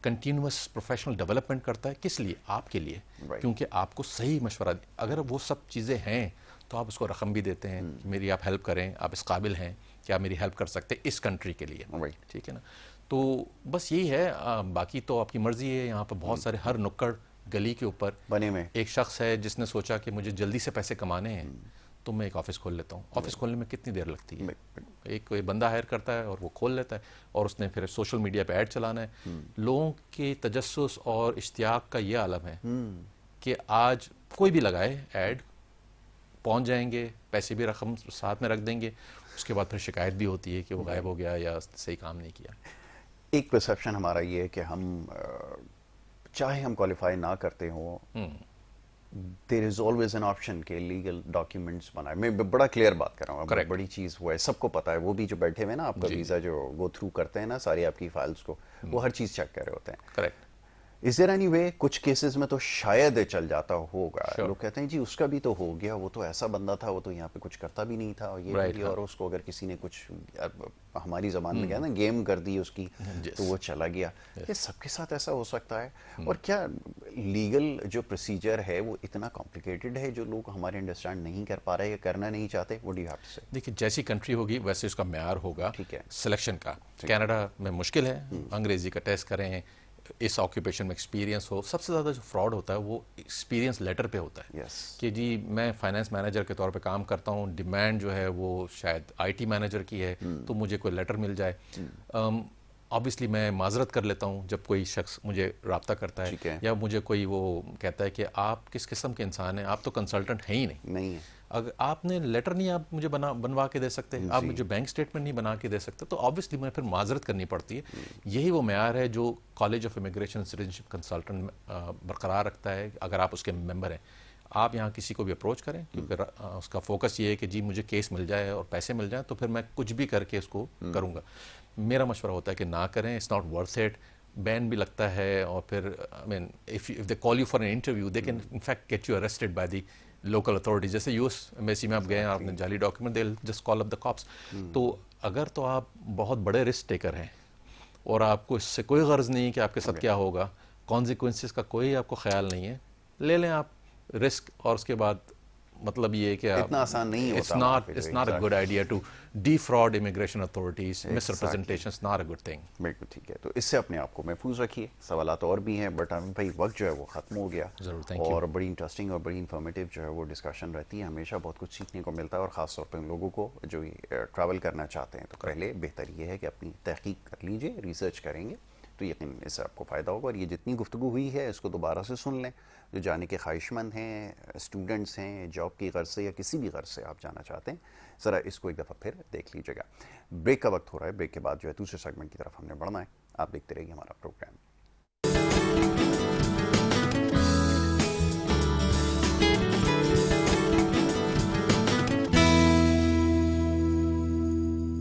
کنٹینیوس پروفیشنل ڈیولپمنٹ کرتا ہے, کس لیے, آپ کے لیے, کیونکہ آپ کو صحیح مشورہ اگر وہ سب چیزیں ہیں تو آپ اس کو رقم بھی دیتے ہیں کہ میری آپ ہیلپ کریں, آپ اس قابل ہیں کہ آپ میری ہیلپ کر سکتے ہیں اس کنٹری کے لیے. ٹھیک ہے نا. تو بس یہی ہے، باقی تو آپ کی مرضی ہے. یہاں پہ بہت سارے ہر نکڑ گلی کے اوپر بنے میں ایک شخص ہے جس نے سوچا کہ مجھے جلدی سے پیسے کمانے ہیں تو میں ایک آفس کھول لیتا ہوں. آفس کھولنے میں کتنی دیر لگتی ہے؟ ایک کوئی بندہ ہائر کرتا ہے اور وہ کھول لیتا ہے، اور اس نے پھر سوشل میڈیا پہ ایڈ چلانا ہے. لوگوں کے تجسس اور اشتیاق کا یہ عالم ہے کہ آج کوئی بھی لگائے ایڈ، پہنچ جائیں گے، پیسے بھی رقم ساتھ میں رکھ دیں گے، اس کے بعد پھر شکایت بھی ہوتی ہے کہ وہ غائب ہو گیا یا صحیح کام نہیں کیا. ایک پرسیپشن ہمارا یہ ہے کہ ہم چاہے ہم کوالیفائی نہ کرتے ہوں، دیر از آلویز این آپشن کہ لیگل ڈاکیومنٹس بنائے. میں بڑا کلیئر بات کر رہا ہوں. Correct. بڑی چیز وہ ہے، سب کو پتا ہے، وہ بھی جو بیٹھے ہوئے نا آپ کا ویزا جو گو تھرو کرتے ہیں نا ساری آپ کی فائلز کو، وہ ہر چیز چیک کر رہے ہوتے ہیں. Correct. Is there any way? کچھ کیسز میں تو شاید چل جاتا ہوگا. Sure. لوگ کہتے ہیں جی اس کا بھی تو ہو گیا، وہ تو ایسا بندہ تھا، وہ تو یہاں پہ کچھ کرتا بھی نہیں تھا، اور یہ بھی، اور اس کو اگر کسی نے کچھ ہماری زبان میں کہا نا گیم کر دی اس کی تو وہ چلا گیا. یہ سب کے ساتھ ایسا ہو سکتا ہے؟ اور کیا لیگل جو پروسیجر ہے وہ اتنا کمپلیکیٹڈ ہے جو لوگ ہمارے انڈرسٹینڈ نہیں کر پا رہے یا کرنا نہیں چاہتے؟ What do you have to say? دیکھیے جیسی کنٹری ہوگی ویسے اس کا معیار ہوگا ٹھیک ہے. سلیکشن کا. کینیڈا میں مشکل ہے، انگریزی کا ٹیسٹ کریں، اس آکوپیشن میں ایکسپیرینس ہو. سب سے زیادہ جو فراڈ ہوتا ہے وہ ایکسپیرینس لیٹر پہ ہوتا ہے کہ جی میں فائنانس مینیجر کے طور پہ کام کرتا ہوں، ڈیمانڈ جو ہے وہ شاید آئی ٹی مینیجر کی ہے، تو مجھے کوئی لیٹر مل جائے. آبویسلی میں معذرت کر لیتا ہوں جب کوئی شخص مجھے رابطہ کرتا ہے یا مجھے کوئی وہ کہتا ہے کہ آپ کس قسم کے انسان ہیں، آپ تو کنسلٹنٹ ہیں ہی نہیں. اگر آپ نے لیٹر نہیں آپ مجھے بنوا کے دے سکتے، آپ مجھے بینک اسٹیٹمنٹ نہیں بنا کے دے سکتے، تو آبویسلی میں پھر معذرت کرنی پڑتی ہے. یہی وہ معیار ہے جو college of immigration citizenship consultant برقرار رکھتا ہے. اگر آپ اس کے ممبر ہیں، آپ یہاں کسی کو بھی اپروچ کریں، کیونکہ اس کا فوکس یہ ہے کہ جی مجھے کیس مل جائے اور پیسے مل جائیں تو پھر میں کچھ بھی کر کے اس کو کروں گا. میرا مشورہ ہوتا ہے کہ نہ کریں. It's not worth it. Ban بھی لگتا ہے، اور پھر I mean if they call you for an interview they can in fact get you arrested by the local authorities. جیسے یو ایس ایمبیسی میں آپ گئے ہیں، آپ نے جعلی document, they just call up the cops. تو اگر تو آپ بہت بڑے رسک ٹیکر ہیں اور آپ کو اس سے کوئی غرض نہیں کہ آپ کے ساتھ کیا ہوگا، کانسیکوینسز کا کوئی آپ کو خیال نہیں ہے، لے لیں آپ رسک. اور اس کے بعد مطلب یہ کہ اتنا آسان نہیں ہوتا. It's not a good idea to defraud immigration authorities. Misrepresentation is not a good thing. بالکل ٹھیک ہے. تو اس سے اپنے آپ کو محفوظ رکھیے. سوالات اور بھی ہیں بٹ بھائی وقت جو ہے وہ ختم ہو گیا. اور بڑی انٹرسٹنگ اور بڑی انفارمیٹیو جو ہے وہ ڈسکشن رہتی ہے. ہمیشہ بہت کچھ سیکھنے کو ملتا ہے، اور خاص طور پہ ان لوگوں کو جو ٹریول کرنا چاہتے ہیں تو پہلے بہتر یہ ہے کہ اپنی تحقیق کر لیجئے، ریسرچ کریں گے تو یقیناً اس سے آپ کو فائدہ ہوگا. اور یہ جتنی گفتگو ہوئی ہے اس کو دوبارہ سے سن لیں. جو جانے کے خواہش مند ہیں، اسٹوڈنٹس ہیں، جاب کی غرض سے یا کسی بھی غرض سے آپ جانا چاہتے ہیں، ذرا اس کو ایک دفعہ پھر دیکھ لیجیے گا. بریک کا وقت ہو رہا ہے. بریک کے بعد جو ہے دوسرے سیگمنٹ کی طرف ہم نے بڑھنا ہے. آپ دیکھتے رہیے ہمارا پروگرام.